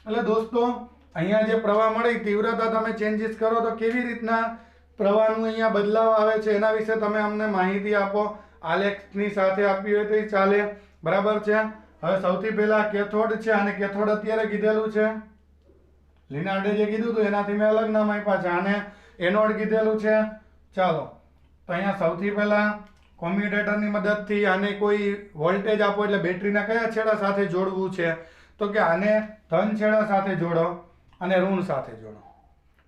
એટલે દોસ્તો અહીંયા જે પ્રવાહ મળે તીવ્રતા તમે ચેન્જીસ કરો તો કેવી રીતના પ્રવાહનું અહીંયા બદલાવ આવે છે એના વિશે તમે અમને માહિતી આપો. આલેખની સાથે આપી હોય તો એ ચાલે, બરાબર છે. હવે સૌથી પહેલા કેથોડ છે, અને કેથોડ અત્યારે કીધેલું છે, લિનાર્ડે જે કીધું હતું એનાથી મેં અલગ નામ આપ્યા છે, આને એનોડ કીધેલું છે. ચાલો તો અહીંયા સૌથી પહેલા કોમ્યુટેટરની મદદથી આને કોઈ વોલ્ટેજ આપો, એટલે બેટરીના કયા છેડા સાથે જોડવું છે? તો કે આને ધન છેડા સાથે જોડો અને ઋણ સાથે જોડો,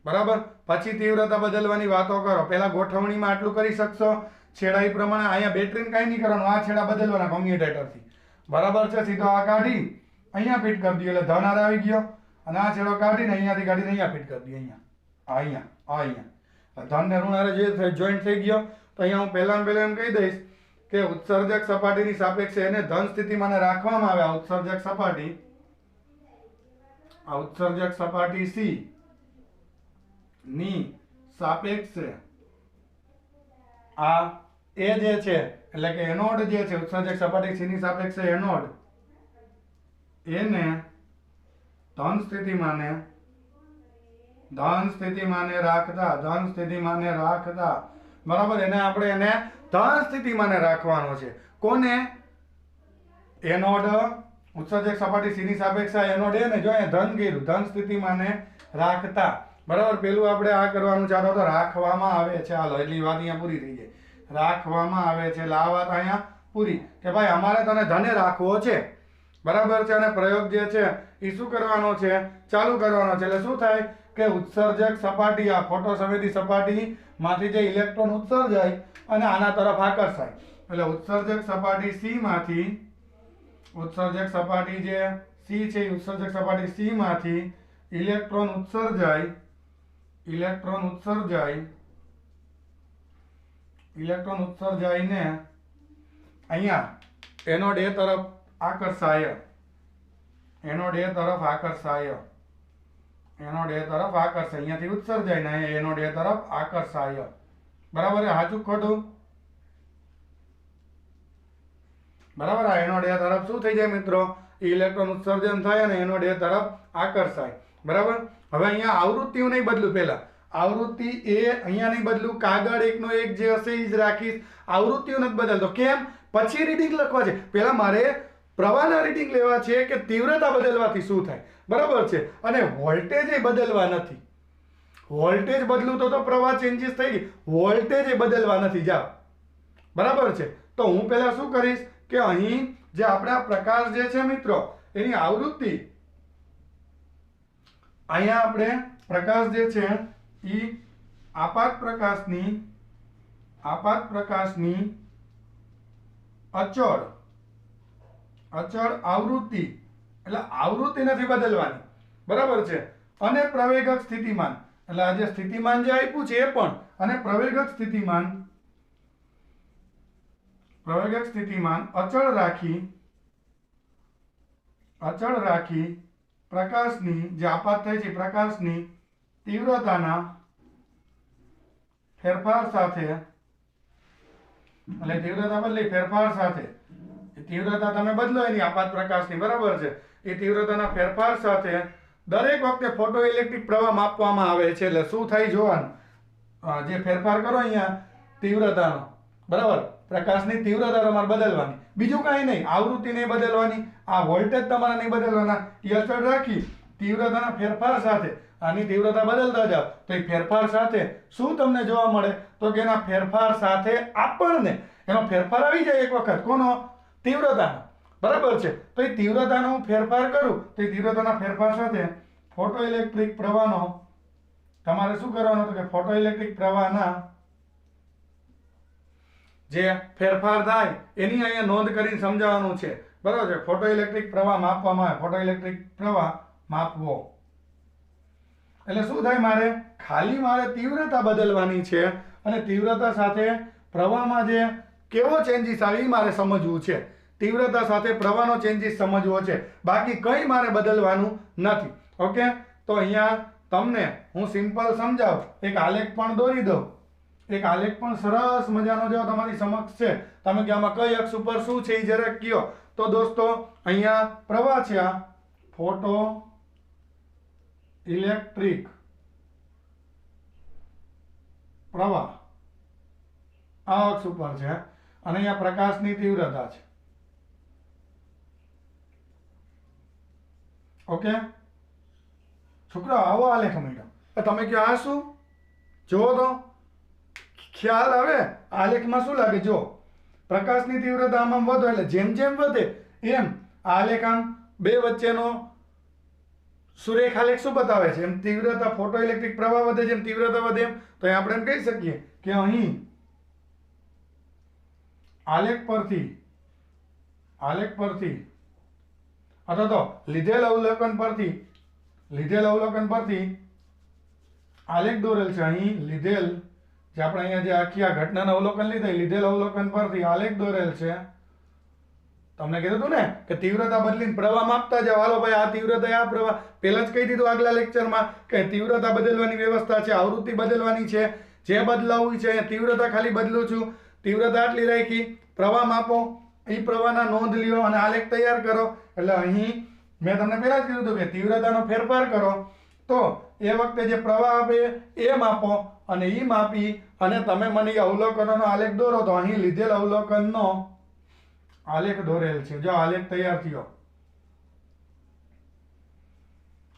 બરાબર. પછી તીવ્રતા બદલવાની વાતો કરો. પહેલા ગોઠવણીમાં આટલું કરી શકશો, છેડા એ પ્રમાણે. અહીંયા બેટરીને કાંઈ નહીં કરવાનું, આ છેડા બદલવાના કોમ્યુટેટરથી, બરાબર છે. સીધો આ કાઢી અહીંયા ફિટ કરી દો એટલે ધન હારે આવી ગયો, અને આ છેડો કાઢીને અહીંયાથી કાઢીને અહીંયા ફિટ કરી દો, અહીંયા ધન ને ઋણ હારે જે જોઈન્ટ થઈ ગયો. તો અહીંયા હું પહેલા એમ કહી દઈશ કે ઉત્સર્જક સપાટીની સાપેક્ષે એને ધન સ્થિતિમાં રાખવામાં આવે. આ ઉત્સર્જક સપાટી, આ ઉત્સર્જક સપાટી સી ની સાપેક્ષે આ એ જે છે એટલે કે એનોડ જે છે, ઉત્સર્જક સપાટી સી ની સાપેક્ષે એનોડ, એને ધન સ્થિતિમાને રાખતા, બરાબર. એને આપણે એને ધન સ્થિતિમાને રાખવાનો છે. કોને? એનોડ, ઉત્સર્જક સપાટી સી ની સાપેક્ષે એનોડ એને જો અહીંયા ધન કર્યું, ધન સ્થિતિમાને રાખતા, બરાબર. પેલું આપણે આ કરવાનું ચાલો તો રાખવામાં આવે છે. હાલો એટલી વાત અહીંયા પૂરી થઈ જાય. રાખવામાં આવે છે એટલે આ વાત અહીંયા પૂરી કે ભાઈ અમારે તને ધને રાખવો છે, બરાબર છે. અને પ્રયોગ જે છે એ શું કરવાનો છે? ચાલુ કરવાનો છે. એટલે શું થાય કે ઉત્સર્જક સપાટી, આ ફોટો સંવેદી સપાટી માંથી જે ઇલેક્ટ્રોન ઉત્સર્જાય અને આના તરફ આકર્ષાય, એટલે ઉત્સર્જક સપાટી સી માંથી, ઉત્સર્જક સપાટી જે સી છે ઉત્સર્જક સપાટી સી માંથી ઇલેક્ટ્રોન ઉત્સર્જાય, ઇલેક્ટ્રોન ઉત્સર્જાઈને અહીંયા એનોડ એ તરફ આકર્ષાય, એનોડ એ તરફ આકર્ષાય, અહીંયાથી ઉત્સર્જાય ને અહીંયા એનોડ એ તરફ આકર્ષાય, બરાબર. સાચું ખોટું? બરાબર. આ એનોડ એ તરફ શું થઈ જાય મિત્રો? ઇલેક્ટ્રોન ઉત્સર્જન થાય અને એનોડ એ તરફ આકર્ષાય, બરાબર. હવે અહીંયા આવૃત્તિઓ નહીં બદલું, પહેલા આવૃત્તિ એ અહીંયા નહીં બદલું, કાગળ એકનો એક જે હશે એ જ રાખીશ, આવૃત્તિઓ નથી બદલતો. કેમ? પછી રીડિંગ લખવા છે, પહેલા મારે પ્રવાહના રીડિંગ લેવા છે કે તીવ્રતા બદલવાથી શું થાય, બરાબર છે. અને વોલ્ટેજ એ બદલવા નથી, વોલ્ટેજ બદલું તો પ્રવાહ ચેન્જીસ થઈ ગઈ, વોલ્ટેજ એ બદલવા નથી. જાઓ, બરાબર છે. તો હું પહેલા શું કરીશ કે અહીં જે આપણા પ્રકાશ જે છે મિત્રો એની આવૃત્તિ, અહીંયા આપણે પ્રકાશ જે છે એ આપાત પ્રકાશની અચળ આવૃત્તિ, એટલે આવૃત્તિ નથી બદલવાની, બરાબર છે. અને પ્રવેગક સ્થિતિમાન, એટલે આ જે સ્થિતિમાન જે આપ્યું છે એ પણ, અને પ્રવેગક સ્થિતિમાન અચળ રાખી પ્રકાશની જે આપાત થઈ છે પ્રકાશની તીવ્રતાના ફેરફાર સાથે, એટલે તીવ્રતા બદલી ફેરફાર સાથે, તીવ્રતા તમે બદલો એની આપાત પ્રકાશની, બરાબર છે. એ તીવ્રતાના ફેરફાર સાથે દરેક વખતે ફોટો ઇલેક્ટ્રિક પ્રવાહ માપવામાં આવે છે. એટલે શું થાય જોવાનું, જે ફેરફાર કરો અહીંયા તીવ્રતાનો, બરાબર, પ્રકાશની તીવ્રતા તમારે બદલવાની, બીજું કાંઈ નહીં, આવૃત્તિ નહીં બદલવાની, આ વોલ્ટેજ તમારે નહીં બદલવાના, એ અચળ રાખી તીવ્રતાના ફેરફાર સાથે આની તીવ્રતા બદલતા જાઓ તો એ ફેરફાર સાથે શું તમને જોવા મળે તો કે એના ફેરફાર સાથે આપણને એનો ફેરફાર આવી જાય એક વખત, કોનો? તીવ્રતાનો, બરાબર છે. તો એ તીવ્રતાનો હું ફેરફાર કરું તો એ તીવ્રતાના ફેરફાર સાથે ફોટોઇલેક્ટ્રિક પ્રવાહનો તમારે શું કરવાનું તો કે ફોટોઇલેક્ટ્રિક પ્રવાહના જે ફેરફાર થાય એની અહીંયા નોંધ કરીને સમજાવવાનું છે, બરાબર છે. ફોટોઇલેક્ટ્રિક પ્રવાહ માપવામાં આવે, ફોટોઇલેક્ટ્રિક પ્રવાહ માપવો એટલે શું થાય? મારે તીવ્રતા બદલવાની છે અને તીવ્રતા સાથે પ્રવાહમાં જે કેવો ચેન્જીસ આવે એ મારે સમજવું છે. તીવ્રતા સાથે પ્રવાહનો ચેન્જીસ સમજવો છે, બાકી કંઈ મારે બદલવાનું નથી. ઓકે, તો અહીંયા તમને હું સિમ્પલ સમજાવું, એક આલેખ પણ દોરી દઉં. એક આલેખ પણ સરસ મજાનો જો તમારી સમક્ષ છે, તમે કે આમાં કઈ અક્ષ ઉપર શું છે એ જરાક કયો. તો દોસ્તો અહીંયા પ્રવાહ છે, આ ફોટો ઇલેક્ટ્રિક પ્રવાહ આ અક્ષ ઉપર છે અને અહીંયા પ્રકાશની તીવ્રતા છે. ઓકે છોકરા, આવો આલેખ મળ્યો. તમે કહો આ શું? જુઓ તો ખ્યાલ આવે. આલેખમાં શું લાગે? જો પ્રકાશની તીવ્રતા આમ વધે એટલે જેમ જેમ વધે એમ આલેખ આમ બે વચ્ચેનો સુરેખાલેખ શું બતાવે છે? એમ તીવ્રતા ફોટોઇલેક્ટ્રિક પ્રવાહ વધે જેમ તીવ્રતા વધે એમ. તો આપણે એમ કહી શકીએ કે અહીં આલેખ પરથી અથવા તો લીધેલ અવલોકન પરથી આલેખ દોરેલ છે. અહીં લીધેલ જે આપણે અહીંયા જે આખી આ ઘટનાનું અવલોકન લીધેલ અવલોકન પરથી આલેખ દોરેલ છે. તમને કીધું હતું ને કે તીવ્રતા બદલીને પ્રવાહ માપતા જાઓ. હાલો ભાઈ, આ તીવ્રતા આ પ્રવાહ, પહેલા જ કહી દીધું આગલા લેક્ચરમાં કે તીવ્રતા બદલવાની વ્યવસ્થા છે, આવૃત્તિ બદલવાની છે, જે બદલાવું છે તીવ્રતા ખાલી બદલું છું. તીવ્રતા આટલી રાખી, પ્રવાહ માપો, એ પ્રવાહના નોંધ લ્યો અને આલેખ તૈયાર કરો. એટલે અહીં મેં તમને પહેલા જ કીધું હતું કે તીવ્રતાનો ફેરફાર કરો તો એ વખતે જે પ્રવાહ આપે એ માપો અને એ માપી અને તમે મને અવલોકનોનો આલેખ દોરો. તો અહીં લીધેલ અવલોકનનો આલેખ દોરેલ છે. જો આલેખ તૈયાર થયો,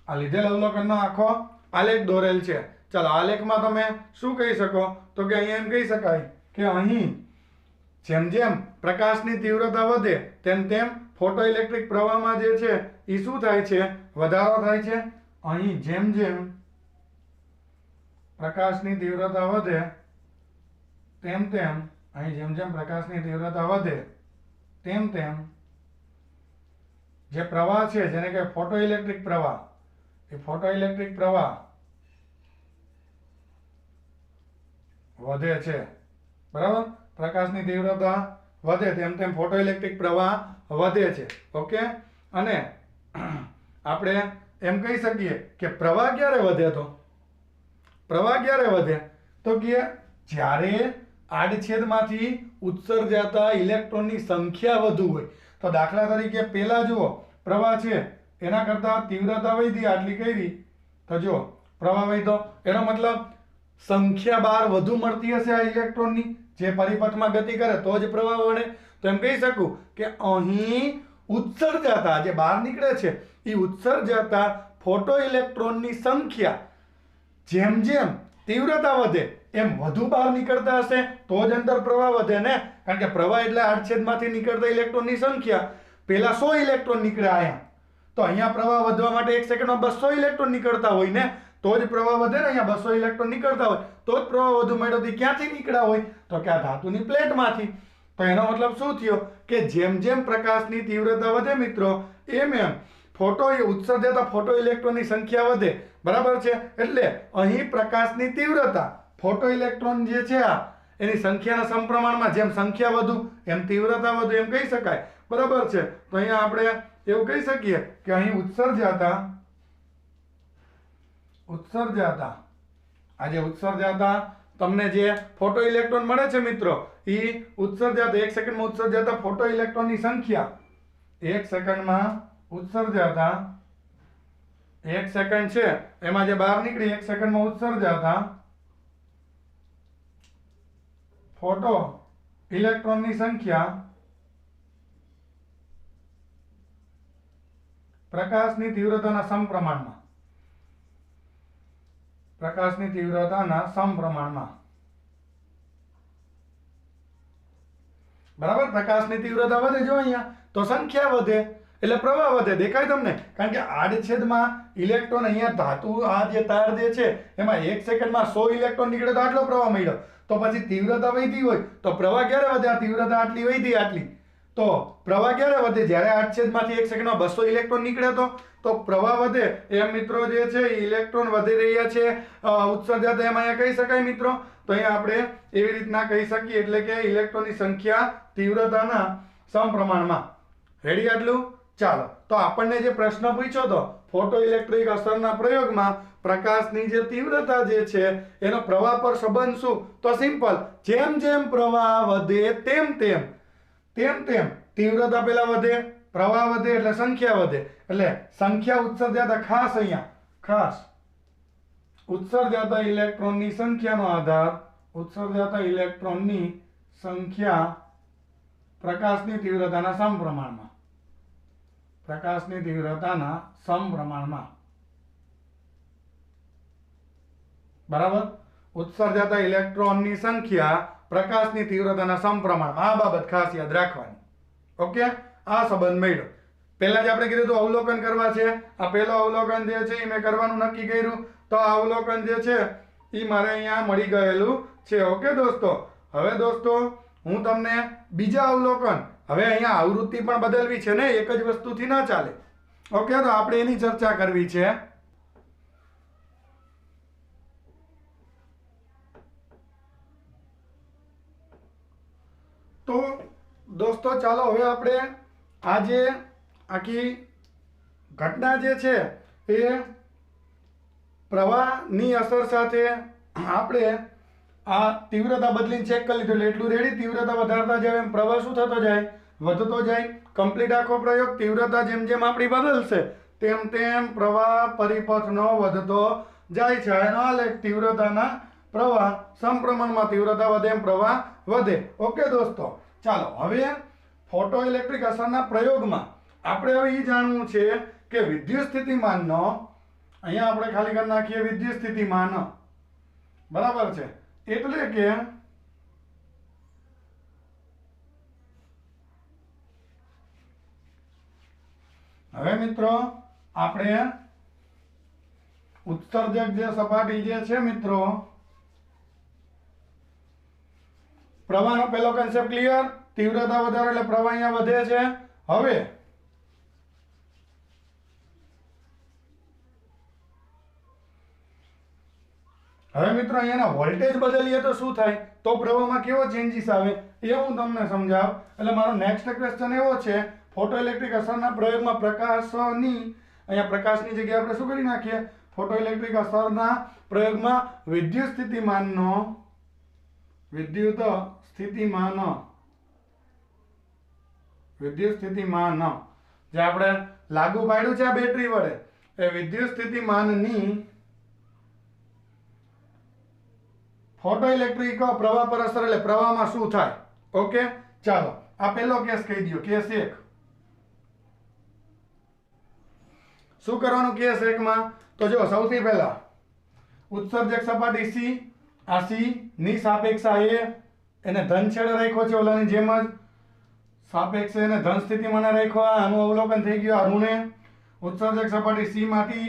આ લીધેલ અવલોકનનો આખો આલેખ દોરેલ છે. ચાલો, આલેખમાં તમે શું કહી શકો તો કે અહીંયા એમ કહી શકાય કે અહીં જેમ જેમ પ્રકાશની તીવ્રતા વધે તેમ તેમ ફોટોઇલેક્ટ્રિક પ્રવાહમાં જે છે એ શું થાય છે? વધારો થાય છે. અહીં જેમ જેમ પ્રકાશની તીવ્રતા વધે તેમ તેમ પ્રકાશની તીવ્રતા વધે તેમ તેમ જે પ્રવાહ છે જેને કે ફોટોઇલેક્ટ્રિક પ્રવાહ, એ ફોટોઇલેક્ટ્રિક પ્રવાહ વધે છે. બરાબર? પ્રકાશની તીવ્રતા વધે તેમ તેમ ફોટોઇલેક્ટ્રિક પ્રવાહ વધે છે. ઓકે, અને આપણે એમ કહી શકીએ કે પ્રવાહ ક્યારે વધે? તો કે જ્યારે આડછેદમાંથી ઉત્સર્જાતા ઇલેક્ટ્રોનની સંખ્યા વધુ હોય. તો દાખલા તરીકે પહેલા જુઓ, પ્રવાહ છે એના કરતાં તીવ્રતા વધી, આટલી કરી તો જો પ્રવાહ વધ્યો, એનો મતલબ સંખ્યા બહાર વધુ મળતી હશે આ ઇલેક્ટ્રોનની, જે પરિપથમાં ગતિ કરે તો જ પ્રવાહ વળે. તો એમ કહી શકું કે અહીં ઉત્સર્જાતા જે બહાર નીકળે છે એ ઉત્સર્જાતા ફોટો ઇલેક્ટ્રોનની સંખ્યા જેમ જેમ તીવ્રતા વધે એમ વધુ બહાર નીકળતા હશે તો જ અંતર પ્રવાહ વધે ને. કારણ કે પ્રવાહ એટલે આડછેદમાંથી નીકળતા ઇલેક્ટ્રોનની સંખ્યા. પહેલા 100 ઇલેક્ટ્રોન નીકળ્યા અહીંયા, તો અહીંયા પ્રવાહ વધવા માટે 1 સેકન્ડમાં 200 ઇલેક્ટ્રોન નીકળતા હોય ને, તો જ પ્રવાહ વધે ને. અહીંયા 200 ઇલેક્ટ્રોન નીકળતા હોય તો જ પ્રવાહ વધુ મળ્યો. તો ક્યાંથી નીકળ્યા હોય? તો કે આ ધાતુની પ્લેટમાંથી. તો એનો મતલબ શું થયો કે જેમ જેમ પ્રકાશની તીવ્રતા વધે મિત્રો, એમ ઉત્સર્જાતા ફોટો ઇલેક્ટ્રોનની સંખ્યા વધે. બરાબર છે? એટલે અહીં પ્રકાશની તીવ્રતા, ફોટો ઇલેક્ટ્રોન જે છે આ એની સંખ્યાના સમપ્રમાણમાં, જેમ સંખ્યા વધુ એમ તીવ્રતા વધુ, એમ કહી શકાય. બરાબર છે? તો અહીંયા આપણે એવું કહી શકીએ કે અહીં ઉત્સર્જાતા તમને જે ફોટો ઇલેક્ટ્રોન મળે છે મિત્રો, એ ઉત્સર્જાતા 1 સેકન્ડમાં ઉત્સર્જાતા ફોટો ઇલેક્ટ્રોનની સંખ્યા, 1 સેકન્ડમાં ઉત્સર્જાતા 1 સેકન્ડ છે એમાં જે બહાર નીકળી 1 સેકન્ડમાં ઉત્સર્જાતા ફોટો ઇલેક્ટ્રોનની સંખ્યા પ્રકાશની તીવ્રતાના સમપ્રમાણમાં, પ્રકાશની તીવ્રતાના સમપ્રમાણમાં, બરાબર. પ્રકાશની તીવ્રતા વધે જો અહીંયા તો સંખ્યા વધે એટલે પ્રવાહ વધે. દેખાય તમને? કારણ કે આડછેદમાં ઇલેક્ટ્રોન અહીંયા ધાતુ આ જે તાર જે છે એમાં 1 સેકન્ડમાં 100 ઇલેક્ટ્રોન નીકળે તો આટલો પ્રવાહ મળ્યો. તો પછી તીવ્રતા વધી હોય તો પ્રવાહ ક્યારે વધે? આ તીવ્રતા આટલી વધી આટલી તો પ્રવાહ ક્યારે વધે? જ્યારે આડછેદમાંથી 1 સેકન્ડમાં 200 ઇલેક્ટ્રોન નીકળે તો પ્રવાહ વધે. એમ મિત્રો જે છે ઇલેક્ટ્રોન વધી રહ્યા છે ઉત્સર્જતા, એમ અહીંયા કહી શકાય મિત્રો. તો અહીંયા આપણે એવી રીતના કહી શકીએ, એટલે કે ઇલેક્ટ્રોનની સંખ્યા તીવ્રતાના સમપ્રમાણમાં. રેડી આટલું? ચાલો, તો આપણને જે પ્રશ્ન પૂછ્યો હતો ફોટો ઇલેક્ટ્રિક અસરના પ્રયોગમાં પ્રકાશની જે તીવ્રતા જે છે એનો પ્રવાહ પર સંબંધ શું? તો સિમ્પલ, જેમ જેમ પ્રવાહ વધે તેમ તેમ તીવ્રતા પહેલા વધે, પ્રવાહ વધે એટલે સંખ્યા વધે. એટલે સંખ્યા ઉત્સર્જાતા, ખાસ અહીંયા ખાસ ઉત્સર્જાતા ઇલેક્ટ્રોનની સંખ્યાનો આધાર, ઉત્સર્જાતા ઇલેક્ટ્રોનની સંખ્યા પ્રકાશની તીવ્રતાના સમપ્રમાણમાં, પ્રકાશની તીવ્રતાના સમપ્રમાણમાં. બરાબર. ઉત્સર્જાતા ઇલેક્ટ્રોનની સંખ્યા પ્રકાશની તીવ્રતાના સમપ્રમાણમાં. આ બાબત ખાસ યાદ રાખવાની. ઓકે, આ સંબંધ મળ્યો. પહેલા જ આપણે કીધું તો અવલોકન કરવા છે. આ પહેલો અવલોકન જે છે એ મેં કરવાનું નક્કી કર્યું, તો આ અવલોકન જે છે એ મારે અહીંયા મળી ગયેલું છે. ઓકે દોસ્તો, હવે દોસ્તો હું તમને બીજા અવલોકન, હવે અહીંયા આવૃત્તિ પણ બદલવી છે ને, એક જ વસ્તુથી ના ચાલે. ઓકે, તો આપણે એની ચર્ચા કરવી છે. તો દોસ્તો ચાલો હવે આપણે આ જે આખી ઘટના જે છે એ પ્રવાહની અસર સાથે આપણે આ તીવ્રતા બદલીને ચેક કરી લીધું. એટલે એટલું રેડી. તીવ્રતા વધારતા જાય એમ પ્રવાહ શું થતો જાય? વધતો જાય. કમ્પ્લીટ આખો પ્રયોગ. તીવ્રતા જેમ જેમ આપણી બદલશે તેમ તેમ પ્રવાહ પરિપથનો વધતો જાય છે. એનો આલેખ તીવ્રતાના પ્રવાહ સમપ્રમાણમાં, તીવ્રતા વધે એમ પ્રવાહ વધે. ઓકે દોસ્તો, ચાલો હવે ફોટો ઇલેક્ટ્રિક અસરના પ્રયોગમાં આપણે હવે એ જાણવું છે કે વિદ્યુત સ્થિતિમાનનો, અહીંયા આપણે ખાલી કરી નાખીએ વિદ્યુત સ્થિતિમાન, બરાબર છે. એટલે કે હવે મિત્રો આપણે ઉત્સર્જક જે સપાટી જે છે મિત્રો, પ્રવાહનો પહેલો કન્સેપ્ટ ક્લિયર. તીવ્રતા વધારે એટલે પ્રવાહ અહીંયા વધે છે. હવે મિત્રો અહીંયાના વોલ્ટેજ બદલીએ તો શું થાય? તો પ્રવાહમાં કેવો ચેન્જીસ આવે એ હું તમને સમજાવ. એટલે મારો નેક્સ્ટ ક્વેશ્ચન એવો છે, ફોટો ઇલેક્ટ્રિક અસરના પ્રયોગમાં પ્રકાશની, અહીંયા પ્રકાશની જગ્યાએ આપણે શું કરી નાખીએ? ફોટો ઇલેક્ટ્રિક અસરના પ્રયોગમાં વિદ્યુત સ્થિતિમાન જે આપણે લાગુ પાડ્યું છે આ બેટરી વડે, એ વિદ્યુત સ્થિતિમાનની ફોટો ઇલેક્ટ્રિક પ્રવાહ પર અસર એટલે પ્રવાહમાં શું થાય? ઓકે, ચાલો આ પહેલો કેસ કહી દો. કેસ 1 શું કરવાનું? કેસ 1 માં તો જો સૌથી પહેલા ઉત્સર્જક સપાટી C, આ C ની સાપેક્ષે A એને ધન છેડે રાખ્યો છે, ઓલાની જેમ જ સાપેક્ષે એને ધન સ્થિતિમાન રાખ્યો. આનું અવલોકન થઈ ગયું. આ ઋણે ઉત્સર્જક સપાટી C માંથી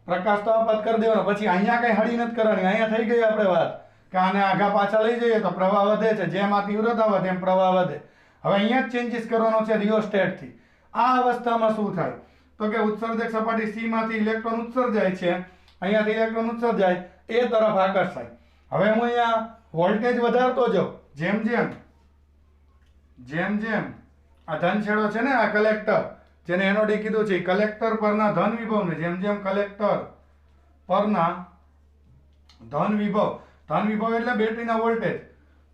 પ્રકાશ તો આપાત કરી દેવાનો. પછી અહીંયા કઈ હળી નથી કરવાની. અહીંયા થઈ ગઈ આપણે વાત કે આને આગા પાછા લઈ જઈએ તો પ્રવાહ વધે છે. જેમ આ તીવ્રતા વધે એમ પ્રવાહ વધે. હવે અહીંયા જ ચેન્જીસ કરવાનો છે રિયોસ્ટેટથી. આ અવસ્થામાં શું થાય? તો કે ઉત્સર્જક સપાટી C માંથી ઇલેક્ટ્રોન ઉત્સર્જાય છે, અહીંયાથી ઇલેક્ટ્રોન ઉત્સર્જાય એ તરફ આકર્ષાય. હવે હું અહીંયા વોલ્ટેજ વધારતો જાઉં. જેમ જેમ આ ધન છેડો છે ને, આ કલેક્ટર જેને એનોડી કીધું છે, કલેક્ટર પરના ધન વિભવને જેમ જેમ કલેક્ટર પરના ધન વિભવ એટલે બેટરીના વોલ્ટેજ,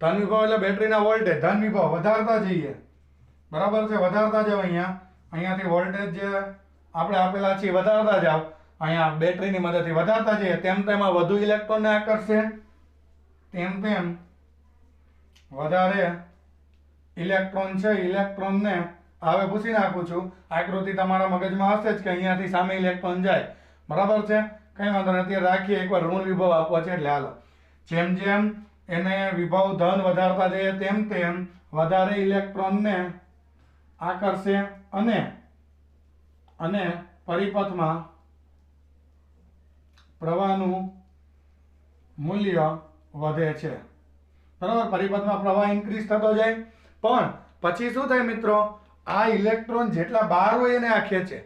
ધન વિભવ એટલે બેટરીના વોલ્ટેજ, ધન વિભવ વધારતા જઈએ. બરાબર છે, વધારતા જાવ. અહીંયાથી વોલ્ટેજ જે આપણે આપેલા છે વધારતા જાવ. અહીંયા બેટરીની મદદથી વધારતા જઈએ તેમ તેમ આ વધુ ઇલેક્ટ્રોનને આકર્ષે, તેમ તેમ વધારે ઇલેક્ટ્રોન છે, ઇલેક્ટ્રોનને હવે પૂછી નાખું છું, આકૃતિ તમારા મગજમાં હશે જ કે અહીંયાથી સામે ઇલેક્ટ્રોન જાય, બરાબર છે, કંઈ વાંધો નથી, અત્યારે રાખીએ, એકવાર ઋણ વિભવ આપવો છે એટલે હાલો, જેમ જેમ એને વિભવ ધન વધારતા જઈએ તેમ તેમ વધારે ઇલેક્ટ્રોનને આકર્ષે અને પરિપથમાં પ્રવાહનું મૂલ્ય વધે છે, બરાબર, પરિપથમાં પ્રવાહ ઇન્ક્રીઝ થતો જાય, પણ પછી શું થાય મિત્રો, આ ઇલેક્ટ્રોન જેટલા બહાર હોય એને આ ખેંચે,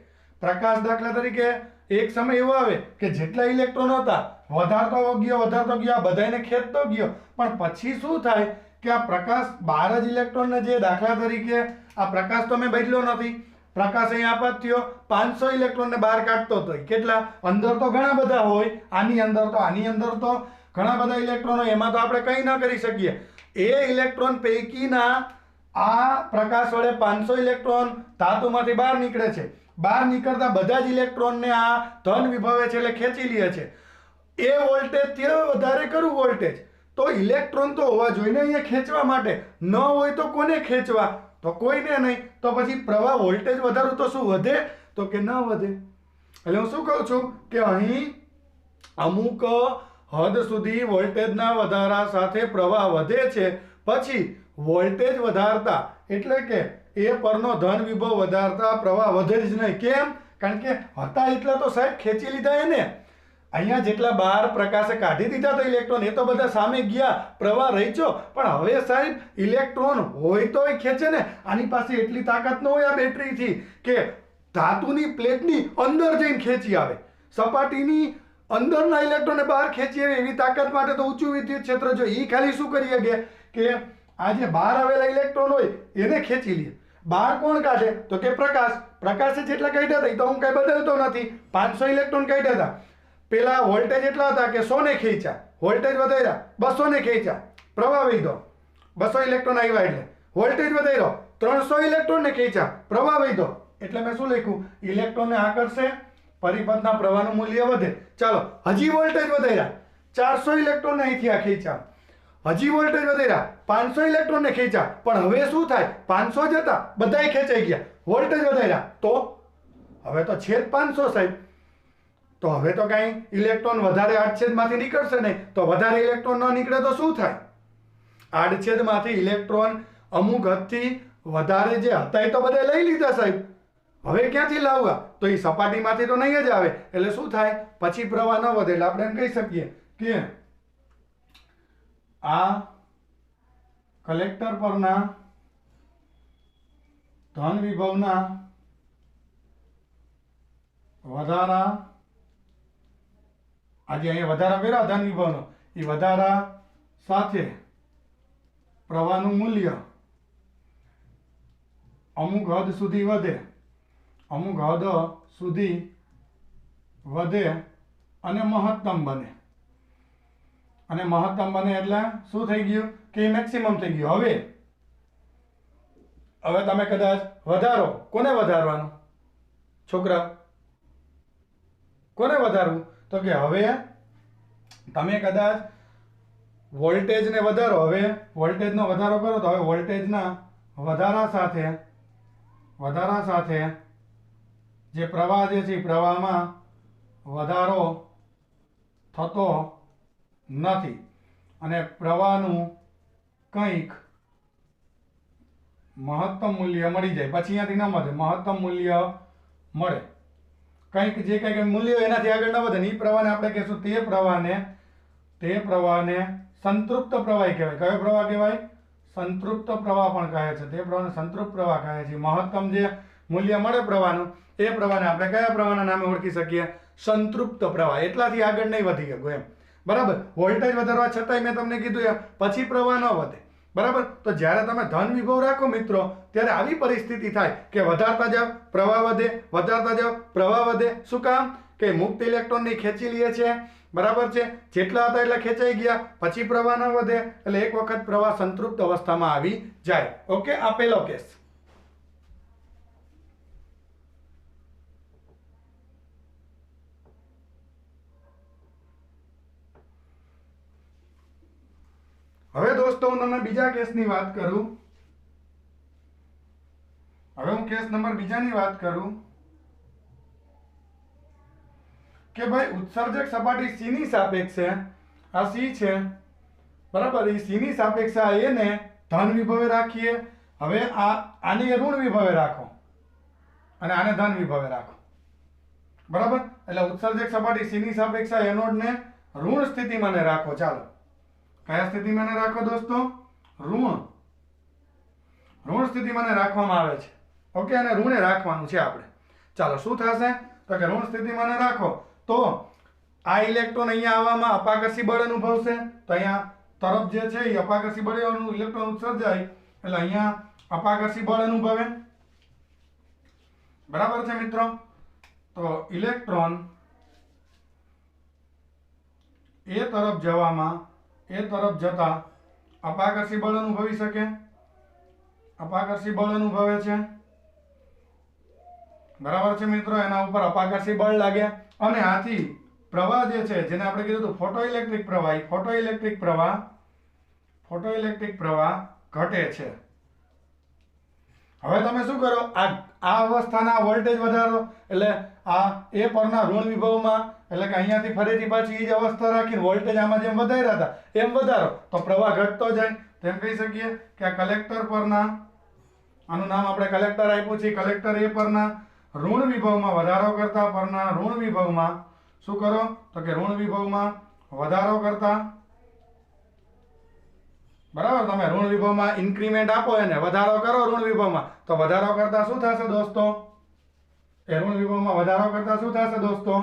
પ્રકાશ દાખલા તરીકે એક સમય એવો આવે કે જેટલા ઇલેક્ટ્રોન હતા વધારતો ગયો આ બધાને ખેંચતો ગયો, પણ પછી શું થાય કે આ પ્રકાશ બહાર જ ઇલેક્ટ્રોનને, જે દાખલા તરીકે આ પ્રકાશ તો મેં બદલ્યો નથી, પ્રકાશ અહીં આપાત થયો, 500 ઇલેક્ટ્રોનને બહાર કાઢતો હતો, કેટલા અંદર તો ઘણા બધા હોય, આની અંદર તો ઘણા બધા ઇલેક્ટ્રોન હોય, એમાં તો આપણે કંઈ ન કરી શકીએ, એ ઇલેક્ટ્રોન પૈકીના આ પ્રકાશ વડે 500 ઇલેક્ટ્રોન ધાતુમાંથી બહાર નીકળે છે, બહાર નીકળતા બધા જ ઇલેક્ટ્રોનને આ ધન વિભવે છે એટલે ખેંચી લે છે, એ વોલ્ટેજથી વધારે કરું વોલ્ટેજ, તો ઇલેક્ટ્રોન તો હોવા જોઈએ ને અહીંયા ખેંચવા માટે, ન હોય તો કોને ખેંચવા, તો કોઈને નહીં, તો પછી પ્રવાહ વોલ્ટેજ વધારું તો શું વધે, તો કે ન વધે, એટલે હું શું કહું છું કે અહીં અમુક હદ સુધી વોલ્ટેજના વધારા સાથે પ્રવાહ વધે છે, પછી વોલ્ટેજ વધારતા એટલે કે એ પરનો ધન વિભવ વધારતા પ્રવાહ વધે જ નહીં, કેમ, કારણ કે હતા એટલા તો સાહેબ ખેંચી લીધા એને, અહીંયા જેટલા બહાર પ્રકાશે કાઢી દીધા તો ઇલેક્ટ્રોન એ તો બધા સામે ગયા, પ્રવાહ રહીચો, પણ હવે સાહેબ ઇલેક્ટ્રોન હોય તોય ખેંચે ને, આની પાસે એટલી તાકાત ન હોય આ બેટરીથી કે ધાતુની પ્લેટની અંદર જઈને ખેંચી આવે, સપાટીની અંદરના ઇલેક્ટ્રોનને બહાર ખેંચી આવે એવી તાકાત માટે તો ઊંચું વિદ્યુત ક્ષેત્ર જો એ ખાલી શું કરી શકે કે આ જે બહાર આવેલા ઇલેક્ટ્રોન હોય એને ખેંચી લે, બહાર કોણ કાઢે તો કે પ્રકાશે જેટલા કાઢ્યા હતા એ તો હું કઈ બદલતો નથી, 500 ઇલેક્ટ્રોન કાઢ્યા હતા, પેલા વોલ્ટેજ એટલા હતા કે 100 ને ખેંચ્યા, વોલ્ટેજ વધાર્યા 200 ને ખેંચ્યા, પ્રવાહ વધ્યો, 200 ઇલેક્ટ્રોન આવ્યા એટલે વોલ્ટેજ વધાર્યો, 300 ઇલેક્ટ્રોન ને ખેંચ્યા, પ્રવાહ વધ્યો, એટલે મેં શું લખ્યું, ઇલેક્ટ્રોનને આકર્ષે, પરિપથના પ્રવાહનું મૂલ્ય વધે, ચાલો હજી વોલ્ટેજ વધાર્યા, 400 ઇલેક્ટ્રોન અહીંથી આ ખેંચ્યા, હજી વોલ્ટેજ વધાર્યા, 500 ઇલેક્ટ્રોન ને ખેંચ્યા, પણ હવે શું થાય, 500 જ હતા બધાય ખેંચાઈ ગયા, વોલ્ટેજ વધાર્યા, તો હવે તો છેદ 500 સાહેબ, તો હવે તો કાંઈ ઇલેક્ટ્રોન વધારે આડછેદમાંથી નીકળશે નહીં, તો વધારે ઇલેક્ટ્રોન ન નીકળે તો શું થાય, આડછેદમાંથી ઇલેક્ટ્રોન અમુક હદથી વધારે જે હતા એ તો બધા લઈ લીધા સાહેબ, હવે ક્યાંથી લાવવા, તો એ સપાટીમાંથી તો નહીં જ આવે, એટલે શું થાય, પછી પ્રવાહ ન વધે, એટલે આપણે એમ કહી શકીએ કે આ કલેક્ટર પરના ધન વિભવના વધારા, આજે અહીંયા વધારા કર્યા ધન વિભવનો, એ વધારા સાથે પ્રવાહનું મૂલ્ય અમુક હદ સુધી વધે, અમુક હદ સુધી વધે અને મહત્તમ બને, અને મહત્તમ બને એટલે શું થઈ ગયું કે મેક્સિમમ થઈ ગયું, હવે તમે કદાચ વધારો, કોને વધારવાનું છોકરા, કોને વધારવું, તો કે હવે તમે કદાચ વોલ્ટેજને વધારો, હવે વોલ્ટેજનો વધારો કરો તો હવે વોલ્ટેજના વધારા સાથે જે પ્રવાહ જે છે પ્રવાહમાં વધારો થતો નથી, અને પ્રવાહનું કંઈક મહત્તમ મૂલ્ય મળી જાય, પછી અહીંયાથી ન વધે, મહત્તમ મૂલ્ય મળે, કંઈક જે કંઈક મૂલ્ય એનાથી આગળ ન વધે, એ પ્રવાહને આપણે કહીશું, તે પ્રવાહને સંતૃપ્ત પ્રવાહ કહેવાય, કયો પ્રવાહ કહેવાય, સંતૃપ્ત પ્રવાહ પણ કહે છે, તે પ્રવાહને સંતૃપ્ત પ્રવાહ કહે છે, મહત્તમ જે મૂલ્ય મળે પ્રવાહનું એ પ્રવાહને આપણે કયા પ્રવાહના નામે ઓળખી શકીએ, સંતૃપ્ત પ્રવાહ, એટલાથી આગળ નહીં વધી શકો એમ, બરાબર, વોલ્ટેજ વધારવા છતાંય મેં તમને કીધું એમ પછી પ્રવાહ ન વધે, બરાબર, તો જ્યારે તમે ધન વિભવ રાખો મિત્રો ત્યારે આવી પરિસ્થિતિ થાય કે વધારતા જાવ પ્રવાહ વધે, વધારતા જાવ પ્રવાહ વધે, શું કામ કે મુક્ત ઇલેક્ટ્રોનને ખેંચી લે છે, બરાબર છે, જેટલા હતા એટલા ખેંચાઈ ગયા, પછી પ્રવાહ ન વધે, એટલે એક વખત પ્રવાહ સંતૃપ્ત અવસ્થામાં આવી જાય, ઓકે, આ પહેલો કેસ. હવે દોસ્તો હું તમને બીજા કેસની વાત કરું હવે હું કેસ નંબર બીજાની વાત કરું કે ભાઈ ઉત્સર્જક સપાટી C ની સાપેક્ષે આ C છે બરાબર, એ C ની સાપેક્ષે આ A ને ધન વિભવે રાખીએ. હવે આને ઋણ વિભવે રાખો અને આને ધન વિભવે રાખો બરાબર. એટલે ઉત્સર્જક સપાટી C ની સાપેક્ષે એનોડ ને ઋણ સ્થિતિમાં ને રાખો. ચાલો કયા સ્થિતિમાં ને રાખો દોસ્તો? ઋણ સ્થિતિમાં ને રાખવામાં આવે છે. ઓકે, અને ઋણે રાખવાનું છે આપણે. ચાલો શું થશે તો કે ઋણ સ્થિતિમાં ને રાખો તો આ ઇલેક્ટ્રોન અહીંયા આવવામાં અપાકર્ષી બળ અનુભવશે. તો અહીંયા તરફ જે છે એ અપાકર્ષી બળનું ઇલેક્ટ્રોન ઉત્સર્જાય એટલે અહીંયા અપાકર્ષી બળ અનુભવે. બરાબર છે મિત્રો. તો ઇલેક્ટ્રોન એ તરફ જતા અપાકર્ષી બળ અનુભવી શકે. અપાકર્ષી બળ અનુભવે છે. બરાબર છે મિત્રો. એના ઉપર અપાકર્ષી બળ લાગે અને આથી પ્રવાહ જે છે જેને આપણે કીધું હતું ફોટોઇલેક્ટ્રિક પ્રવાહ, એ ફોટોઇલેક્ટ્રિક પ્રવાહ ઘટે છે. હવે તમે શું કરો, આ અવસ્થાના વોલ્ટેજ વધારો એટલે આ એ પરના ઋણ વિભવમાં એટલે કે અહીંયાથી ફરીથી પાછી એ જ અવસ્થા રાખીને વોલ્ટેજ આમાં જેમ વધાર્યા હતા એમ વધારો તો પ્રવાહ ઘટતો જાય. તેમ કહી શકીએ કે આ કલેક્ટર પરના, આનું નામ આપણે કલેક્ટર આપ્યું છે, કલેક્ટર એ પરના ઋણ વિભવમાં વધારો કરતા, પરના ઋણ વિભવમાં શું કરો તો કે ઋણ વિભવમાં વધારો કરતા. બરાબર, તમે ઋણ વિભવમાં ઇન્ક્રીમેન્ટ આપો એને વધારો કરો ઋણ વિભવમાં તો વધારો કરતા શું થશે દોસ્તો? એ ઋણ વિભવમાં વધારો કરતા શું થશે દોસ્તો?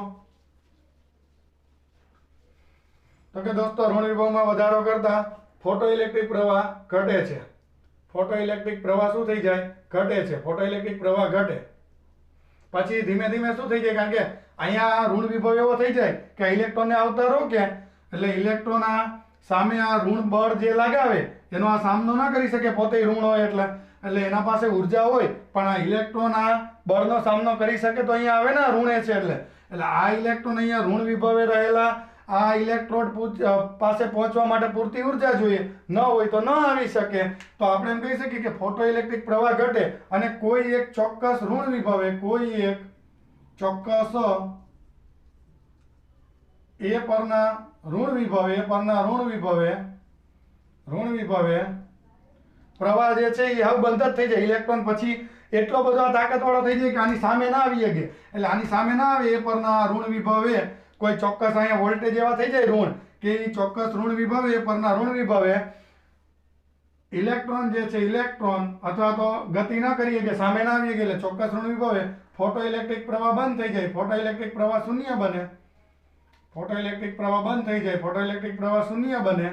તો કે દોસ્તો ઋણ વિભવમાં વધારો કરતા ફોટોઇલેક્ટ્રિક પ્રવાહ ઘટે છે. ફોટોઇલેક્ટ્રિક પ્રવાહ શું થઈ જાય? ઘટે છે. ફોટોઇલેક્ટ્રિક પ્રવાહ ઘટે પછી ધીમે ધીમે શું થઈ જાય, કારણ કે અહીંયા ઋણ વિભવ એવો થઈ જાય કે ઇલેક્ટ્રોનને આવતા રોકે એટલે ઇલેક્ટ્રોન આ સામે આ ઋણ બળ જે લગાવે એનો આ સામનો ના કરી શકે, પોતે ઋણ હોય એટલે એના પાસે ઉર્જા હોય પણ આ ઇલેક્ટ્રોન આ બળનો સામનો કરી શકે તો અહીંયા આવે ને ઋણે છે એટલે આ ઇલેક્ટ્રોન અહીંયા ઋણ વિભવે રહેલા આ ઇલેક્ટ્રોડ પાસે પહોંચવા માટે પૂરતી ઉર્જા જોઈએ, ન હોય તો ન આવી શકે. તો આપણે એમ કહી શકીએ કે ફોટોઇલેક્ટ્રિક પ્રવાહ ઘટે અને કોઈ એક ચોક્કસ ઋણ વિભવે, કોઈ એક ચોક્કસ એ પરના ઋણ વિભવે પ્રવાહ જે છે એ હવે બંધ જ થઈ જાય. ઇલેક્ટ્રોન પછી એટલો બધો તાકાતવાળો થઈ જાય કે આની સામે ના આવી શકે. એટલે આની સામે ના આવે એ પરના ઋણ વિભવે કોઈ ચોક્કસ અહીંયા વોલ્ટેજ એવા થઈ જાય ઋણ કે એ ચોક્કસ ઋણ વિભવે એ પરના ઋણ વિભવે ઇલેક્ટ્રોન જે છે ઇલેક્ટ્રોન અથવા તો ગતિ ના કરી શકે, સામે ના આવી શકે એટલે ચોક્કસ ઋણ વિભવે ફોટોઇલેક્ટ્રિક પ્રવાહ બંધ થઈ જાય. ફોટોઇલેક્ટ્રિક પ્રવાહ શૂન્ય બને. ફોટોઇલેક્ટ્રિક પ્રવાહ બંધ થઈ જાય. ફોટોઇલેક્ટ્રિક પ્રવાહ શૂન્ય બને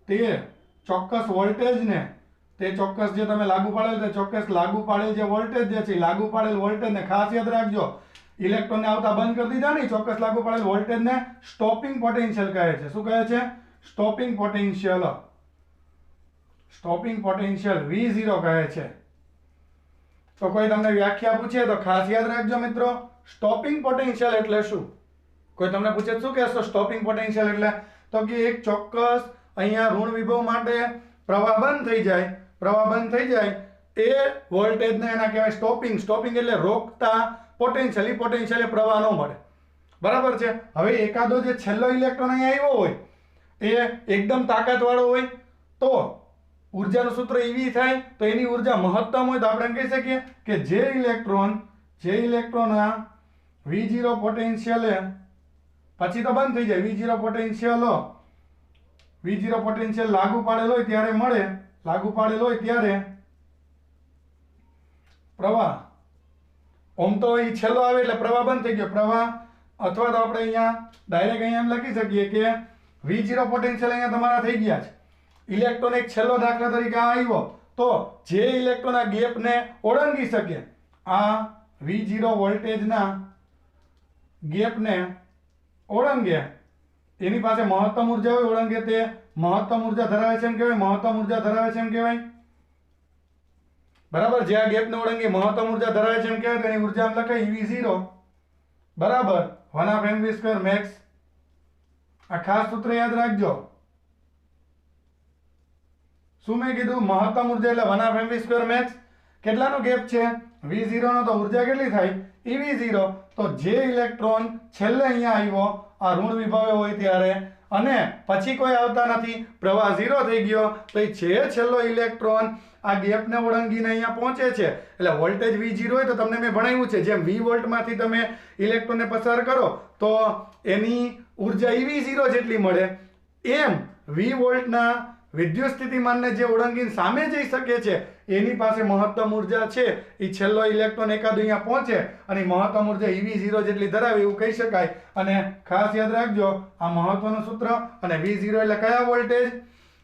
તે ચોક્કસ વોલ્ટેજને, તે ચોક્કસ જે તમે લાગુ પાડેલ તે ચોક્કસ લાગુ પાડેલ જે વોલ્ટેજ જે છે લાગુ પાડેલ વોલ્ટેજને ખાસ યાદ રાખજો, ઇલેક્ટ્રોનને આવતા બંધ કરી દીધા નહીં, ચોક્કસ લાગુ પાડેલ વોલ્ટેજને સ્ટોપિંગ પોટેન્શિયલ કહે છે. શું કહે છે? Stopping potential. Stopping potential V0 કહે છે. તો કોઈ તમને વ્યાખ્યા પૂછે તો ખાસ યાદ રાખજો મિત્રો, સ્ટોપિંગ પોટેન્શિયલ એટલે શું? કોઈ તમને પૂછે શું કહેશો સ્ટોપિંગ પોટેન્શિયલ એટલે? તો કે એક ચોક્કસ અહીંયા ઋણ વિભવ માટે પ્રવાહ બંધ થઈ જાય એ વોલ્ટેજને એના કહેવાય સ્ટોપિંગ. સ્ટોપિંગ એટલે રોકતા પોટેન્શિયલ. એ પોટેન્શિયલ એ પ્રવાહ ન મળે. બરાબર છે. હવે એકાદો જે છેલ્લો ઇલેક્ટ્રોન અહીંયા આવ્યો હોય એ એકદમ તાકાતવાળો હોય તો ઉર્જાનું સૂત્ર એવી થાય તો એની ઉર્જા મહત્તમ હોય તો આપણે એમ કહી શકીએ કે જે ઇલેક્ટ્રોન આ V0 પોટેન્શિયલ પછી તો બંધ થઈ જાય. V0 પોટેન્શિયલ લાગુ પાડેલ હોય ત્યારે મળે, લાગુ પાડેલ હોય ત્યારે પ્રવાહ. ઓમ તો એ છેલ્લો આવે એટલે પ્રવાહ બંધ થઈ ગયો. પ્રવાહ અથવા તો આપણે અહીંયા ડાયરેક્ટ અહીંયા એમ લખી શકીએ કે V0 પોટેન્શિયલ અહીંયા તમારા થઈ ગયા છે. ઇલેક્ટ્રોન એક છેલ્લો દાખલા તરીકે આ આવ્યો તો જે ઇલેક્ટ્રોન આ ગેપને ઓળંગી શકે, આ V0 વોલ્ટેજના ગેપને ઓળંગે, એની પાસે મહત્તમ ઉર્જા હોય, ઓળંગે તે મહત્તમ ઉર્જા ધરાવે છે એમ કહેવાય. મહત્તમ ઉર્જા ધરાવે છે એમ કહેવાય. બરાબર. જે આ ગેપને ઓળંગે મહત્તમ ઉર્જા ધરાવે છે એમ કહેવાય તો એની ઉર્જા એમ લખાય V0 બરાબર 1/mv² મેક્સ. આ ખાસ સૂત્ર યાદ રાખજો. શું મેં કીધું? મહત્તમ ઉર્જા એટલે 1/mv² મેક્સ. કેટલાનો ગેપ છે? v0 નો. તો ઉર્જા કેટલી થાય? ev0. તો જે ઇલેક્ટ્રોન છેલ્લે અહીંયા આવ્યો આ ઋણ વિભવે હોય ત્યારે અને પછી કોઈ આવતા નથી, પ્રવાહ 0 થઈ ગયો, તો એ છે છેલ્લો ઇલેક્ટ્રોન આ ગેપને ઓળંગીને અહીંયા પહોંચે છે. એટલે વોલ્ટેજ v0 હોય તો તમને મેં ભણાવ્યું છે જેમ v વોલ્ટમાંથી તમે ઇલેક્ટ્રોનને પસાર કરો તો એની ઉર્જા ev0 જેટલી મળે, એમ v વોલ્ટના વિદ્યુત સ્થિતિમાનને જે ઓળંગીને સામે જઈ શકે છે એની પાસે મહત્તમ ઉર્જા છે. એ છેલ્લો ઇલેક્ટ્રોન એકાદ અહીંયા પહોંચે અને મહત્તમ ઉર્જા ev0 જેટલી ધરાવે એવું કહી શકાય. અને ખાસ યાદ રાખજો આ મહત્વનું સૂત્ર. અને v0 એટલે કયા વોલ્ટેજ?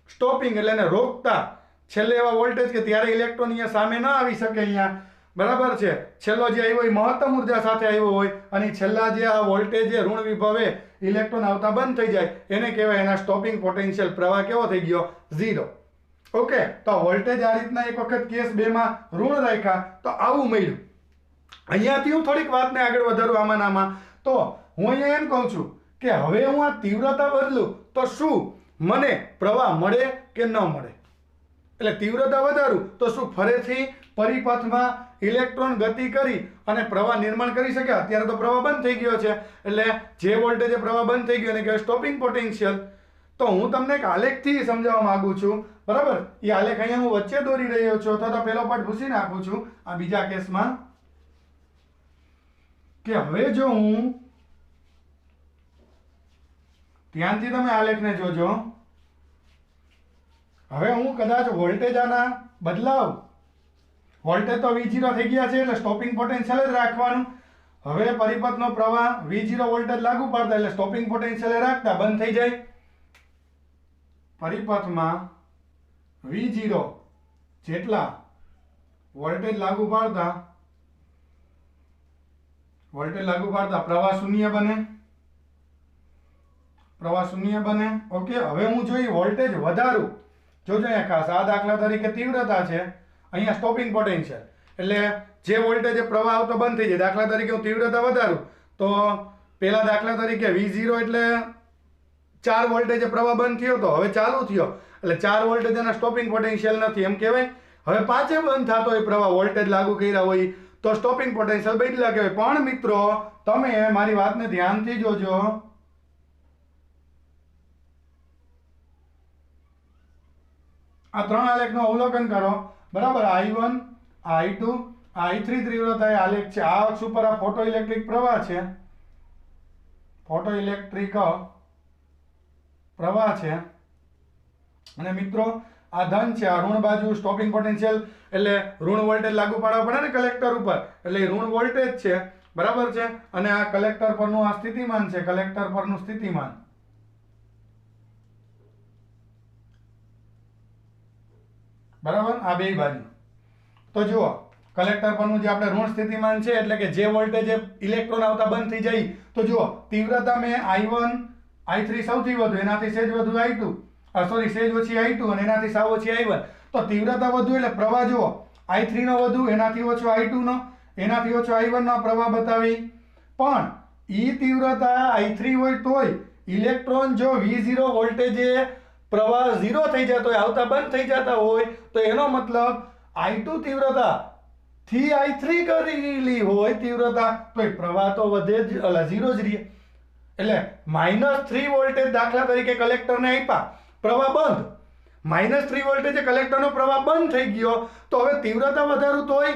સ્ટોપિંગ એટલે એને રોકતા છેલ્લે એવા વોલ્ટેજ કે ત્યારે ઇલેક્ટ્રોન અહીંયા સામે ન આવી શકે અહીંયા, બરાબર છે. છેલ્લો જે આવ્યો એ મહત્તમ ઉર્જા સાથે આવ્યો હોય અને છેલ્લા જે આ વોલ્ટેજ ઋણ વિભવે ઇલેક્ટ્રોન આવતા બંધ થઈ જાય એને કહેવાય એના સ્ટોપિંગ પોટેન્શિયલ. પ્રવાહ કેવો થઈ ગયો? 0. ઓકે, તો વોલ્ટેજ આ રીતના એક વખત કેસ 2 માં ઋણ રાખ્યા તો આવું મળ્યું. અહીંયાથી હું થોડીક વાતને આગળ વધારું આમાં. તો હું અહીંયા એમ કહું છું કે હવે હું આ તીવ્રતા બદલું તો શું મને પ્રવાહ મળે કે ન મળે? એટલે તીવ્રતા વધારું તો શું ફરીથી પરિપથમાં ઇલેક્ટ્રોન ગતિ કરી અને પ્રવાહ નિર્માણ કરી શકે? અત્યારે તો પ્રવાહ બંધ થઈ ગયો છે એટલે જે વોલ્ટેજે પ્રવાહ બંધ થઈ ગયો એને કહેવાય સ્ટોપિંગ પોટેન્શિયલ. તો હું તમને એક આલેખથી સમજાવવા માંગુ છું, બરાબર? એ આલેખ અહીંયા હું વચ્ચે દોરી રહ્યો છું અથવા તો પહેલો પાર્ટ ભૂસી નાખું છું આ બીજા કેસમાં. કે હવે જો હું ધ્યાનથી તમે આલેખને જોજો, હવે હું કદાચ વોલ્ટેજ આના બદલાવ, વોલ્ટેજ તો v0 થઈ ગયા છે એટલે સ્ટોપિંગ પોટેન્શિયલ જ રાખવાનું. હવે પરિપથનો પ્રવાહ v0 વોલ્ટેજ લાગુ પાડતા એટલે સ્ટોપિંગ પોટેન્શિયલ રાખતા બંધ થઈ જાય. પરિપથમાં v0 જેટલા વોલ્ટેજ લાગુ પાડતા પ્રવાહ શૂન્ય બને. ઓકે, હવે હું જો વોલ્ટેજ વધારું, જોજો અહીંયા ખાસ આ દાખલા તરીકે તીવ્રતા છે, અહીંયા સ્ટોપિંગ પોટેન્શિયલ એટલે જે વોલ્ટેજ પ્રવાહ આવતો બંધ થઈ જાય. દાખલા તરીકે હું તીવ્રતા વધારું તો પહેલા દાખલા તરીકે v0 એટલે 4 વોલ્ટેજ પ્રવાહ બંધ થયો તો હવે ચાલુ થયો એટલે 4 વોલ્ટેજ એના સ્ટોપિંગ પોટેન્શિયલ નથી એમ કહેવાય. હવે 5 બંધ થતો હોય પ્રવાહ વોલ્ટેજ લાગુ કર્યા હોય તો સ્ટોપિંગ પોટેન્શિયલ બદલા કહેવાય. પણ મિત્રો તમે મારી વાતને ધ્યાનથી જોજો, આ 3 આલેખનું અવલોકન કરો, બરાબર? i1, i2, i3 તીવ્રતા એ આલેખ છે. આ અક્ષ ઉપર આ ફોટો ઇલેક્ટ્રિક પ્રવાહ છે, ફોટો ઇલેક્ટ્રિક પ્રવાહ છે. અને મિત્રો આ ધન છે, આ ઋણ બાજુ સ્ટોપિંગ પોટેન્શિયલ એટલે ઋણ વોલ્ટેજ લાગુ પાડવા પડે ને કલેક્ટર ઉપર, એટલે ઋણ વોલ્ટેજ છે, બરાબર છે. અને આ કલેક્ટર પરનું આ સ્થિતિમાન છે, કલેક્ટર પરનું સ્થિતિમાન, બરાબર? આ બે બાજુ તો જુઓ કલેક્ટર પરનું જે આપણે ઋણ સ્થિતિમાન છે એટલે કે જે વોલ્ટેજ ઇલેક્ટ્રોન આવતા બંધ થઈ જાય તો જુઓ તીવ્રતા મેં i1 i3 સૌથી વધુ, એનાથી સહેજ વધુ i2, સહેજ ઓછી i2 અને એનાથી સાવ ઓછી i1. તો તીવ્રતા વધુ એટલે પ્રવાહ જુઓ i3 નો વધુ, એનાથી ઓછો i2 નો, એનાથી ઓછો i1 નો પ્રવાહ બતાવી. પણ ઈ તીવ્રતા i3 હોય તોય ઇલેક્ટ્રોન જો v0 વોલ્ટેજે પ્રવાહ 0 થઈ જતો હોય, આવતા બંધ થઈ જતા હોય તો એનો મતલબ i2 તીવ્રતા થી i3 કરેલી હોય તીવ્રતા તો એ પ્રવાહ તો વધે જ, 0 જ રહે. એટલે -3 વોલ્ટેજ દાખલા તરીકે કલેક્ટરને આપ્યા, પ્રવાહ બંધ. -3 વોલ્ટેજે કલેક્ટરનો પ્રવાહ બંધ થઈ ગયો તો હવે તીવ્રતા વધારું તોય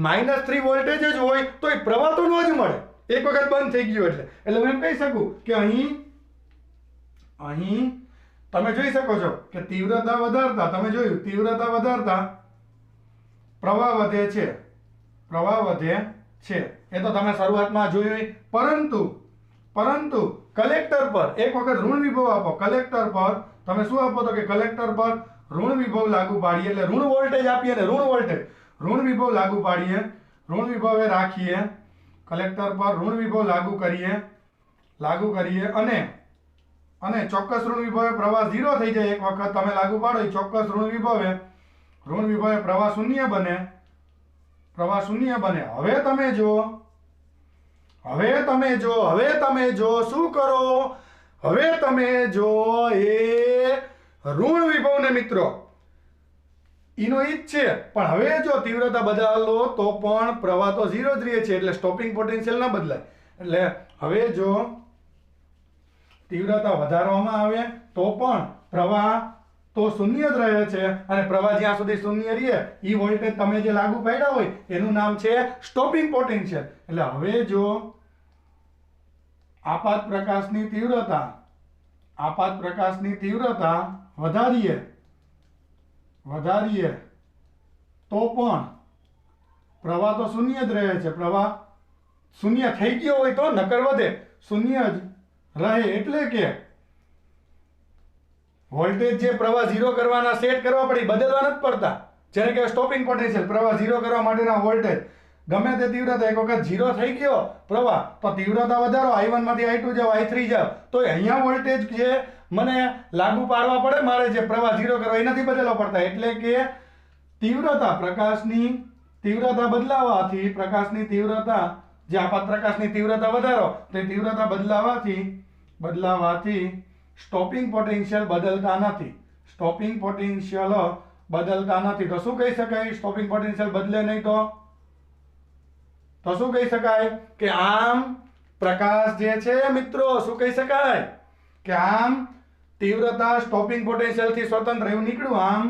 -3 વોલ્ટેજ જ હોય તો એ પ્રવાહ તો ન જ મળે, એક વખત બંધ થઈ ગયો એટલે હું એમ કહી શકું કે અહીં તમે જોઈ શકો છો કે તીવ્રતા વધારતા, તમે જોયું તીવ્રતા વધારતા પ્રવાહ વધે છે. એ તો તમે શરૂઆતમાં જોયું. પરંતુ કલેક્ટર પર એક વખત ઋણ વિભવ આપો, કલેક્ટર પર તમે શું આપો તો કે કલેક્ટર પર ઋણ વિભવ લાગુ પાડીએ એટલે ઋણ વોલ્ટેજ આપીએ ને ઋણ વિભવ લાગુ પાડીએ, ઋણ વિભવે રાખીએ, કલેક્ટર પર ઋણ વિભવ લાગુ કરીએ અને ચોક્કસ ઋણ વિભવે પ્રવાહ 0 થઈ જાય. એક વખત તમે લાગુ પાડો એ ચોક્કસ ઋણ વિભવે પ્રવાહ શૂન્ય બને. હવે તમે જો શું કરો, હવે તમે જો એ ઋણ વિભવને મિત્રો ઈનો ઈ જ છે, પણ હવે જો તીવ્રતા બદલો તો પણ પ્રવાહ તો 0 જ રહે છે, એટલે સ્ટોપિંગ પોટેન્શિયલ ન બદલાય. એટલે હવે જો તીવ્રતા વધારવામાં આવે તો પણ પ્રવાહ તો શૂન્ય જ રહે છે, અને પ્રવાહ જ્યાં સુધી શૂન્ય રહે ઈ વોલ્ટેજ તમે જે લાગુ પાડ્યા હોય એનું નામ છે સ્ટોપિંગ પોટેન્શિયલ. એટલે હવે જો આપાત પ્રકાશની તીવ્રતા વધારીએ તો પણ પ્રવાહ તો શૂન્ય જ રહે છે. પ્રવાહ શૂન્ય થઈ ગયો હોય તો નકર વધે, શૂન્ય જ રહે. એટલે કે વોલ્ટેજ જે પ્રવાહ 0 કરવાના સેટ કરવા પડે, બદલવા નથી પડતા. જેને કે સ્ટોપિંગ પોટેન્શિયલ, પ્રવાહ 0 કરવા માટેના વોલ્ટેજ ગમે તે તીવ્રતા એક વખત 0 થઈ ગયો પ્રવાહ તો તીવ્રતા વધારો, I1 માંથી I2 જાવ, I3 જાવ, તો અહીંયા વોલ્ટેજ જે મને લાગુ પાડવા પડે, મારે જે પ્રવાહ 0 કરવા એ નથી બદલવા પડતા. એટલે કે તીવ્રતા, પ્રકાશની તીવ્રતા બદલાવાથી, પ્રકાશની તીવ્રતા જે આપાત પ્રકાશની તીવ્રતા વધારો, તો એ તીવ્રતા બદલાવાથી સ્ટોપિંગ પોટેન્શિયલ બદલતા નથી. સ્ટોપિંગ પોટેન્શિયલ બદલતા નથી. તો શું કહી શકાય? સ્ટોપિંગ પોટેન્શિયલ બદલે નહીં તો શું કહી શકાય? કે આમ પ્રકાશ જે છે મિત્રો, શું કહી શકાય? કે આમ તીવ્રતા સ્ટોપિંગ પોટેન્શિયલ થી સ્વતંત્ર, એવું નીકળ્યું. આમ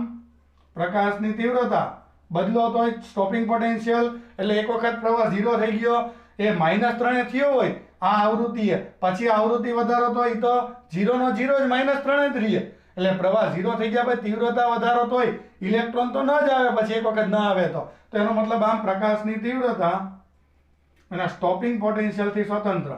પ્રકાશની તીવ્રતા બદલો તો સ્ટોપિંગ પોટેન્શિયલ, એટલે એક વખત પ્રવાહ 0 થઈ ગયો, એ -3 થયો હોય આ આવૃત્તિએ, પછી આવૃત્તિ વધારો તો એ તો 0 નો 0 જ -3 જ રહે. એટલે પ્રવાહ 0 થઈ ગયા પછી તીવ્રતા વધારો તોય ઇલેક્ટ્રોન તો ન જ આવે, પછી એક વખત ન આવે તો એનો મતલબ આમ પ્રકાશની તીવ્રતા અને સ્ટોપિંગ પોટેન્શિયલથી સ્વતંત્ર.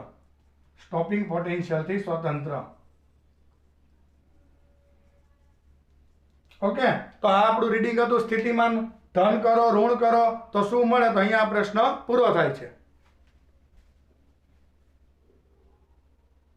ઓકે, તો આ આપણું રીડિંગ હતું. સ્થિતિમાન ધન કરો ઋણ કરો તો શું મળે? તો અહીંયા આ પ્રશ્ન પૂરો થાય છે.